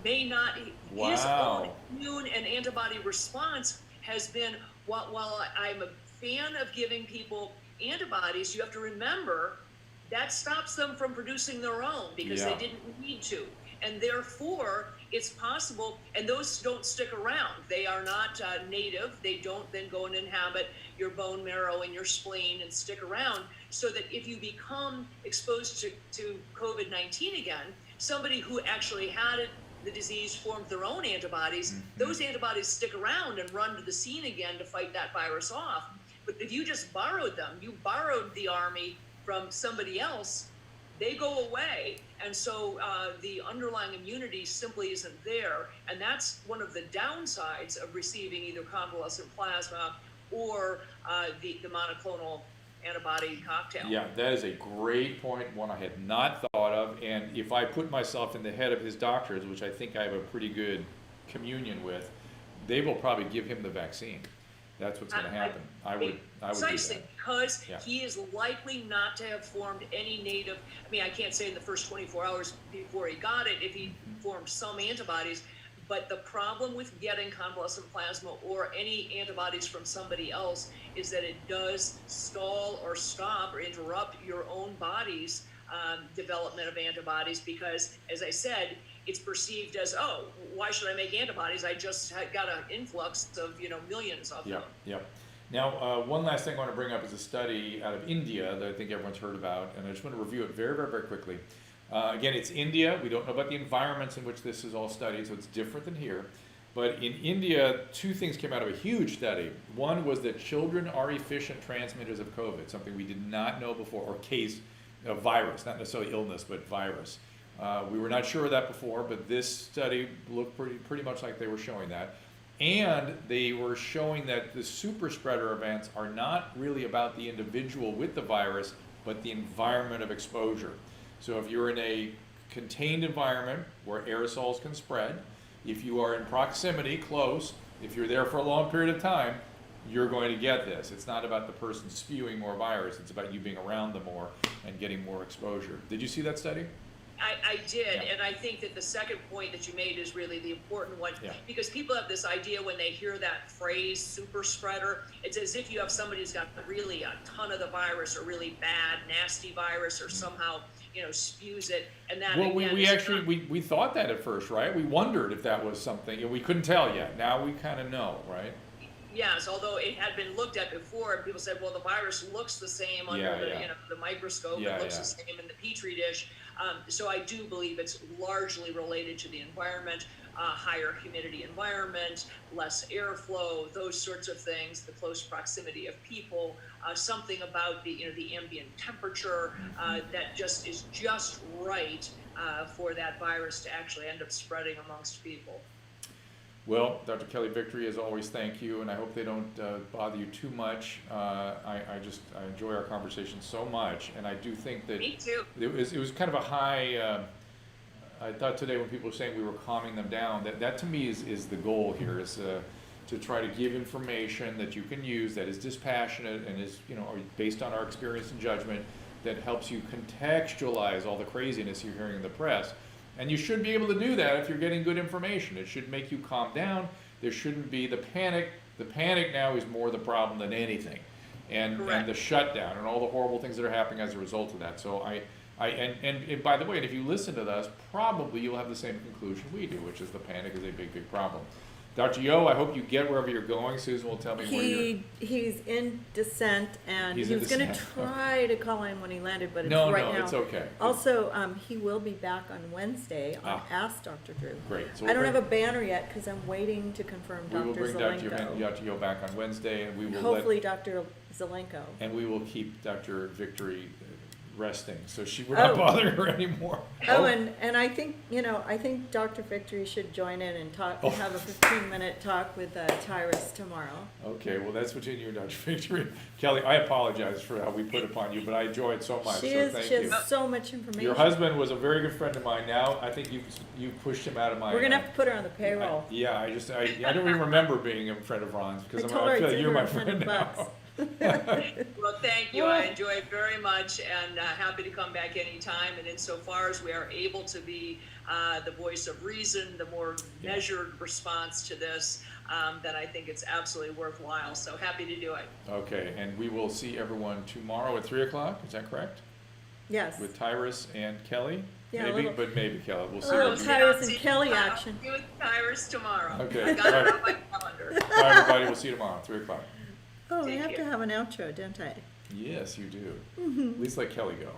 S3: may not, his own immune and antibody response has been, while I'm a fan of giving people antibodies, you have to remember that stops them from producing their own because they didn't need to. And therefore, it's possible, and those don't stick around. They are not native. They don't then go and inhabit your bone marrow and your spleen and stick around, so that if you become exposed to COVID-19 again, somebody who actually had it, the disease, formed their own antibodies, those antibodies stick around and run to the scene again to fight that virus off. But if you just borrowed them, you borrowed the army from somebody else, they go away. And so the underlying immunity simply isn't there. And that's one of the downsides of receiving either convalescent plasma or the monoclonal antibody cocktail.
S2: Yeah, that is a great point, one I had not thought of. And if I put myself in the head of his doctors, which I think I have a pretty good communion with, they will probably give him the vaccine. That's what's going to happen. I would
S3: precisely,
S2: do that.
S3: because he is likely not to have formed any native. I mean, I can't say in the first 24 hours before he got it if he formed some antibodies, but the problem with getting convalescent plasma or any antibodies from somebody else is that it does stall or stop or interrupt your own body's development of antibodies, because, as I said, it's perceived as, oh, why should I make antibodies? I just got an influx of, millions of them.
S2: Yep. Now, one last thing I want to bring up is a study out of India that I think everyone's heard about, and I just want to review it very, very, very quickly. Again, it's India. We don't know about the environments in which this is all studied, so it's different than here. But in India, two things came out of a huge study. One was that children are efficient transmitters of COVID, something we did not know before, or case of virus, not necessarily illness, but virus. We were not sure of that before, but this study looked pretty much like they were showing that. And they were showing that the super spreader events are not really about the individual with the virus, but the environment of exposure. So if you're in a contained environment where aerosols can spread, if you are in proximity, close, if you're there for a long period of time, you're going to get this. It's not about the person spewing more virus, it's about you being around them more and getting more exposure. Did you see that study?
S3: I did, and I think that the second point that you made is really the important one, because people have this idea when they hear that phrase, super spreader, it's as if you have somebody who's got really a ton of the virus, or really bad, nasty virus, or somehow, spews it, and that.
S2: Well,
S3: again,
S2: we actually we thought that at first, right? We wondered if that was something, and we couldn't tell yet. Now we kind of know, right?
S3: yes, although it had been looked at before, and people said, well, the virus looks the same under
S2: Yeah,
S3: the,
S2: yeah.
S3: you know, the microscope,
S2: Yeah,
S3: it looks
S2: yeah.
S3: the same in the petri dish. So I do believe it's largely related to the environment, higher humidity environment, less airflow, those sorts of things, the close proximity of people, something about the, you know, the ambient temperature that just is just right for that virus to actually end up spreading amongst people.
S2: Well, Dr. Kelly Victory, as always, thank you, and I hope they don't bother you too much. I enjoy our conversation so much, and I do think that
S3: Me too.
S2: it was kind of a high. I thought today when people were saying we were calming them down, that to me is the goal here, is to try to give information that you can use that is dispassionate and is, you know, based on our experience and judgment, that helps you contextualize all the craziness you're hearing in the press. And you should be able to do that if you're getting good information. It should make you calm down. There shouldn't be the panic. The panic now is more the problem than anything. And the shutdown and all the horrible things that are happening as a result of that. So and by the way, if you listen to us, probably you'll have the same conclusion we do, which is the panic is a big, big problem. Dr. Yo, I hope you get wherever you're going. Susan will tell me where you're...
S1: He's in descent, and
S2: He's
S1: he
S2: in
S1: was going to
S2: descent.
S1: try to call in when he landed, but it's
S2: No,
S1: right now.
S2: it's okay.
S1: Also, he will be back on Wednesday on
S2: Ah.
S1: Ask Dr. Drew.
S2: Great. So
S1: I don't have a banner yet because I'm waiting to confirm
S2: We will
S1: Dr.
S2: bring Dr. Yo back on Wednesday, and we will
S1: Hopefully Dr. Zelenko.
S2: and we will keep Dr. Victory resting, so we're not bothering her anymore.
S1: And I think, you know, I think Dr. Victory should join in and talk, have a 15-minute talk with Tyrus tomorrow.
S2: Okay, well, that's between you and Dr. Victory. Kelly, I apologize for how we put upon you, but I enjoy it so much,
S1: She
S2: so thank you.
S1: has so much information.
S2: Your husband was a very good friend of mine. Now, I think you pushed him out of my...
S1: We're gonna have to put her on the payroll.
S2: I don't even remember being a friend of Ron's, because
S1: I
S2: I
S1: told her
S2: feel
S1: I'd
S2: like you're
S1: send
S2: my
S1: her $100
S2: friend now.
S1: bucks.
S3: Well, thank you. I enjoy it very much, and happy to come back anytime. And insofar as we are able to be the voice of reason, the more measured response to this, then I think it's absolutely worthwhile. So happy to do it.
S2: Okay, and we will see everyone tomorrow at 3 o'clock, is that correct?
S1: Yes.
S2: With Tyrus and Kelly?
S1: Yeah,
S2: Maybe, but maybe Kelly, we'll see.
S1: little
S2: what we-
S1: Tyrus and Kelly action.
S3: See you with Tyrus tomorrow.
S2: Okay.
S3: I got it on my calendar.
S2: Bye, everybody, we'll see you tomorrow, 3 o'clock.
S1: Oh, we
S3: Take
S1: have to
S3: care.
S1: have an outro, don't I?
S2: Yes, you do. At least let Kelly go.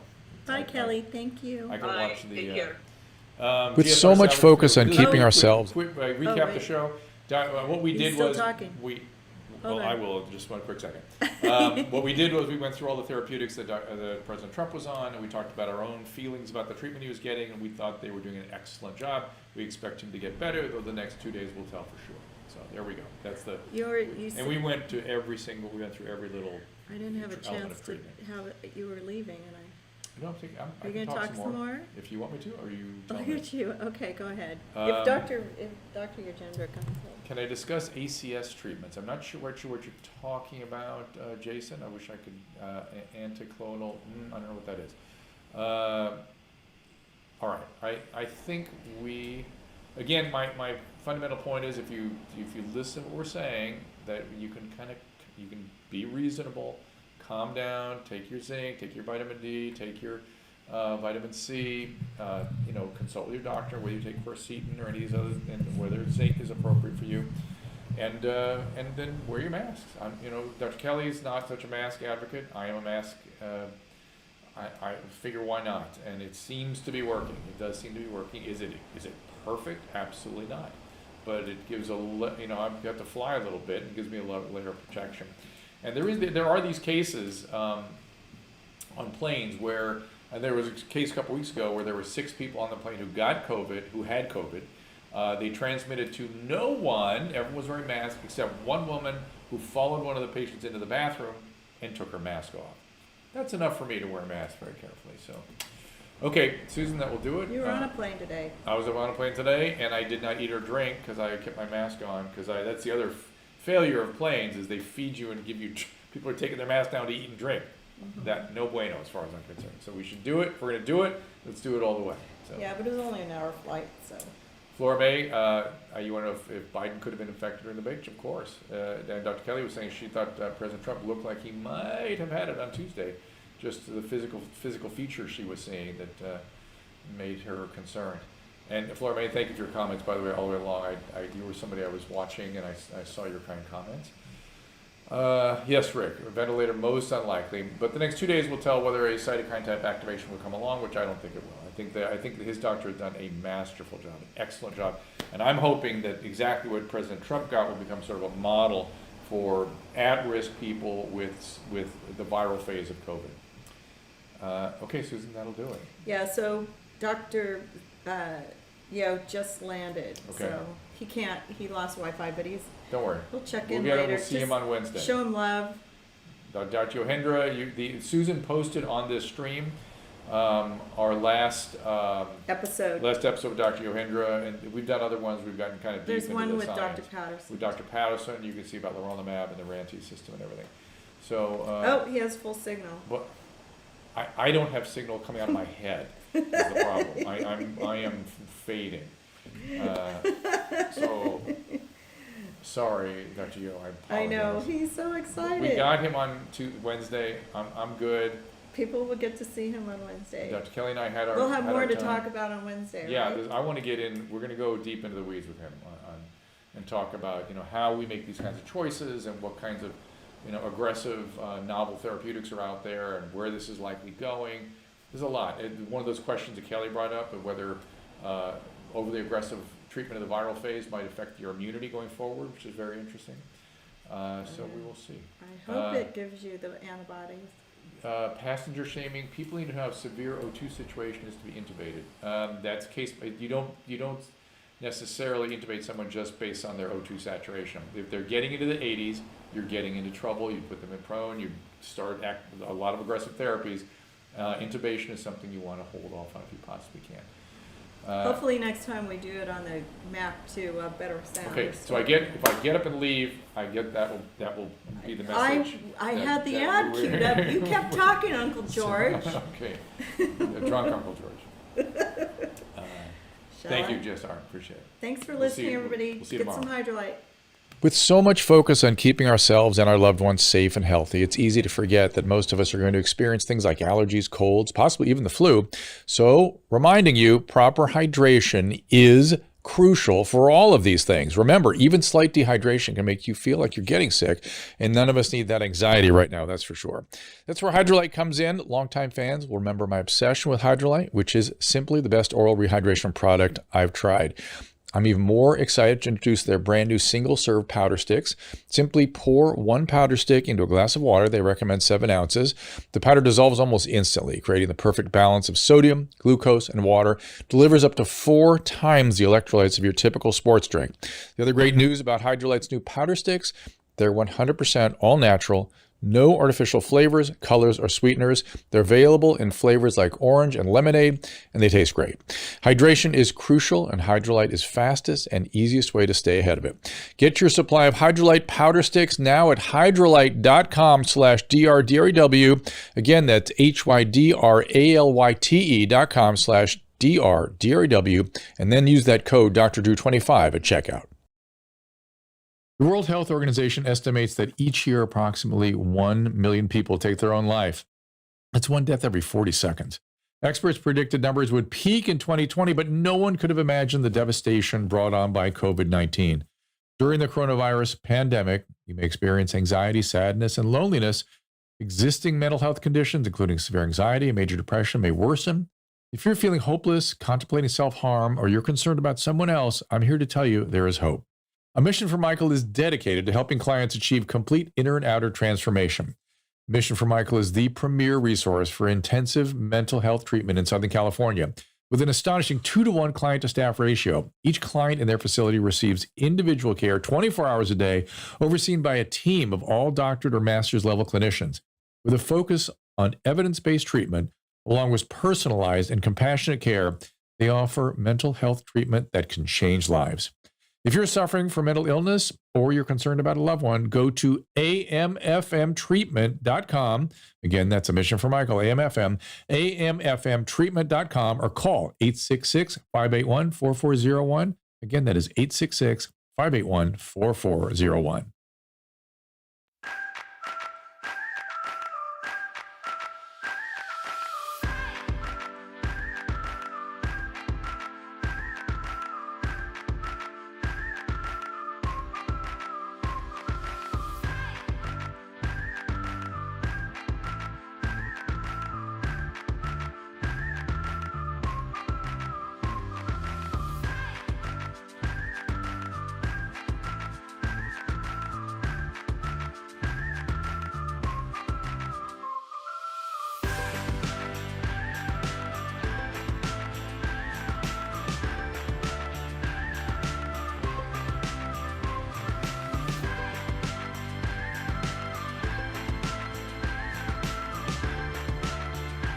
S1: Bye, Kelly. Thank you.
S2: I can
S3: Bye.
S2: watch the...
S3: Take care.
S4: With
S2: GFR
S4: so much
S2: Salvage
S4: focus
S2: Group.
S4: on
S2: Just
S4: keeping
S2: quick-
S4: ourselves-
S2: Quick, recap the
S1: wait.
S2: show. What we
S1: He's
S2: did
S1: still
S2: was...
S1: talking. Hold
S2: I
S1: on.
S2: will, just one quick second. What we did was we went through all the therapeutics that President Trump was on, and we talked about our own feelings about the treatment he was getting, and we thought they were doing an excellent job. We expect him to get better, though the next 2 days will tell for sure. So there we go. That's the... And we went through every little...
S1: I didn't have a
S2: element
S1: chance
S2: of
S1: to
S2: treatment.
S1: have it, you were leaving and
S2: No, I
S1: Are
S2: can
S1: you gonna
S2: talk
S1: talk
S2: some
S1: some
S2: more.
S1: more?
S2: If you want me to, or you tell
S1: Look
S2: me.
S1: at you. Okay, go ahead.
S2: Um,
S1: If Dr. Yogendra comes in.
S2: Can I discuss ACS treatments? I'm not sure what you're talking about, Jason. I wish I could, anticlonal, I don't know what that is. All right, I think again, my fundamental point is if you listen to what we're saying, that you can be reasonable, calm down, take your zinc, take your vitamin D, take your vitamin C, consult with your doctor whether you take quercetin or any of these other, and whether zinc is appropriate for you, and then wear your masks. Dr. Kelly is not such a mask advocate. I am a mask. I figure why not, and it seems to be working. It does seem to be working. Is it perfect? Absolutely not. But it gives I've got to fly a little bit and gives me a layer of protection. And there are these cases on planes where, and there was a case a couple weeks ago where there were 6 people on the plane who had COVID. They transmitted to no one. Everyone was wearing masks except one woman who followed one of the patients into the bathroom and took her mask off. That's enough for me to wear a mask very carefully. So, okay, Susan, that will do it.
S1: You were on a plane today.
S2: I was on a plane today, and I did not eat or drink because I kept my mask on. Because that's the other failure of planes is they feed you and give you. People are taking their mask down to eat and drink.
S1: Mm-hmm.
S2: That no bueno as far as I'm concerned. So we should do it. If we're going to do it, let's do it all the way. So.
S1: Yeah, but it was only an hour flight, so.
S2: Flora May, you want to know if Biden could have been infected during the beach? Of course. And Dr. Kelly was saying she thought President Trump looked like he might have had it on Tuesday. Just the physical features she was seeing that made her concerned. And Flora May, thank you for your comments, by the way, all the way along. You were somebody I was watching, and I saw your kind comments. Yes, Rick. A ventilator most unlikely, but the next 2 days will tell whether a cytokine type activation will come along, which I don't think it will. I think that his doctor has done a masterful job, an excellent job, and I'm hoping that exactly what President Trump got will become sort of a model for at-risk people with the viral phase of COVID. Okay, Susan, that'll do it.
S1: Yeah, so Dr. Just landed,
S2: Okay.
S1: so he lost Wi-Fi, but
S2: Don't worry.
S1: he'll check
S2: We'll
S1: in
S2: get him.
S1: later.
S2: We'll see him
S1: Just
S2: on Wednesday.
S1: show him love.
S2: Dr. Yogendra, Susan posted on this stream our last
S1: Episode.
S2: episode of Dr. Yogendra, and we've done other ones. We've gotten kind of deep
S1: There's
S2: into
S1: one
S2: the
S1: with
S2: science.
S1: Dr. Patterson.
S2: With Dr. Patterson, you can see about leronlimab and the RANTE system and everything. So,
S1: Oh, he has full signal.
S2: but I don't have signal coming out of my head. Is the problem? I am fading. So sorry, Dr. Yo. I apologize.
S1: I know, he's so excited.
S2: We got him on Wednesday. I'm good.
S1: People will get to see him on Wednesday.
S2: Dr. Kelly and I had our.
S1: We'll have
S2: had
S1: more
S2: our
S1: to
S2: time.
S1: talk about on Wednesday,
S2: Yeah,
S1: right?
S2: I want to get in. We're going to go deep into the weeds with him and talk about how we make these kinds of choices and what kinds of aggressive novel therapeutics are out there and where this is likely going. There's a lot. One of those questions that Kelly brought up of whether overly aggressive treatment of the viral phase might affect your immunity going forward, which is very interesting. So we will see.
S1: I hope it gives you the antibodies.
S2: Passenger shaming. People need to have severe O2 situation is to be intubated. That's case. You don't necessarily intubate someone just based on their O2 saturation. If they're getting into the 80s, you're getting into trouble. You put them in prone. You start a lot of aggressive therapies. Intubation is something you want to hold off on if you possibly can.
S1: Hopefully next time we do it on the map to better sound.
S2: Okay, so if I get up and leave, that will be the message.
S1: I had the ad queued up. You kept talking, Uncle George.
S2: Okay, drunk Uncle George. Thank you, JSR. Appreciate it.
S1: Thanks for
S2: We'll see
S1: listening,
S2: you-
S1: everybody.
S2: we'll see you
S1: Get some Hydrolyte.
S4: With so much focus on keeping ourselves and our loved ones safe and healthy, it's easy to forget that most of us are going to experience things like allergies, colds, possibly even the flu. So, reminding you, proper hydration is crucial for all of these things. Remember, even slight dehydration can make you feel like you're getting sick, and none of us need that anxiety right now, that's for sure. That's where Hydrolyte comes in. Longtime fans will remember my obsession with Hydrolyte, which is simply the best oral rehydration product I've tried. I'm even more excited to introduce their brand new single-serve powder sticks. Simply pour one powder stick into a glass of water. They recommend 7 ounces. The powder dissolves almost instantly, creating the perfect balance of sodium, glucose, and water. Delivers up to 4 times the electrolytes of your typical sports drink. The other great news about Hydrolyte's new powder sticks, they're 100% all natural. No artificial flavors, colors, or sweeteners. They're available in flavors like orange and lemonade, and they taste great. Hydration is crucial, and Hydrolyte is fastest and easiest way to stay ahead of it. Get your supply of Hydrolyte powder sticks now at hydrolyte.com/DRDREW. Again, that's HYDRALYTE.com/DRDREW, and then use that code Dr. Drew 25 at checkout. The World Health Organization estimates that each year approximately 1 million people take their own life. That's one death every 40 seconds. Experts predicted numbers would peak in 2020, but no one could have imagined the devastation brought on by COVID-19. During the coronavirus pandemic, you may experience anxiety, sadness, and loneliness. Existing mental health conditions, including severe anxiety and major depression, may worsen. If you're feeling hopeless, contemplating self-harm, or you're concerned about someone else, I'm here to tell you there is hope. A Mission for Michael is dedicated to helping clients achieve complete inner and outer transformation. Mission for Michael is the premier resource for intensive mental health treatment in Southern California. With an astonishing 2-to-1 client-to-staff ratio, each client in their facility receives individual care 24 hours a day, overseen by a team of all doctorate or master's level clinicians. With a focus on evidence-based treatment, along with personalized and compassionate care, they offer mental health treatment that can change lives. If you're suffering from mental illness or you're concerned about a loved one, go to amfmtreatment.com. Again, that's a Mission for Michael, amfmtreatment.com, or call 866-581-4401. Again, that is 866-581-4401.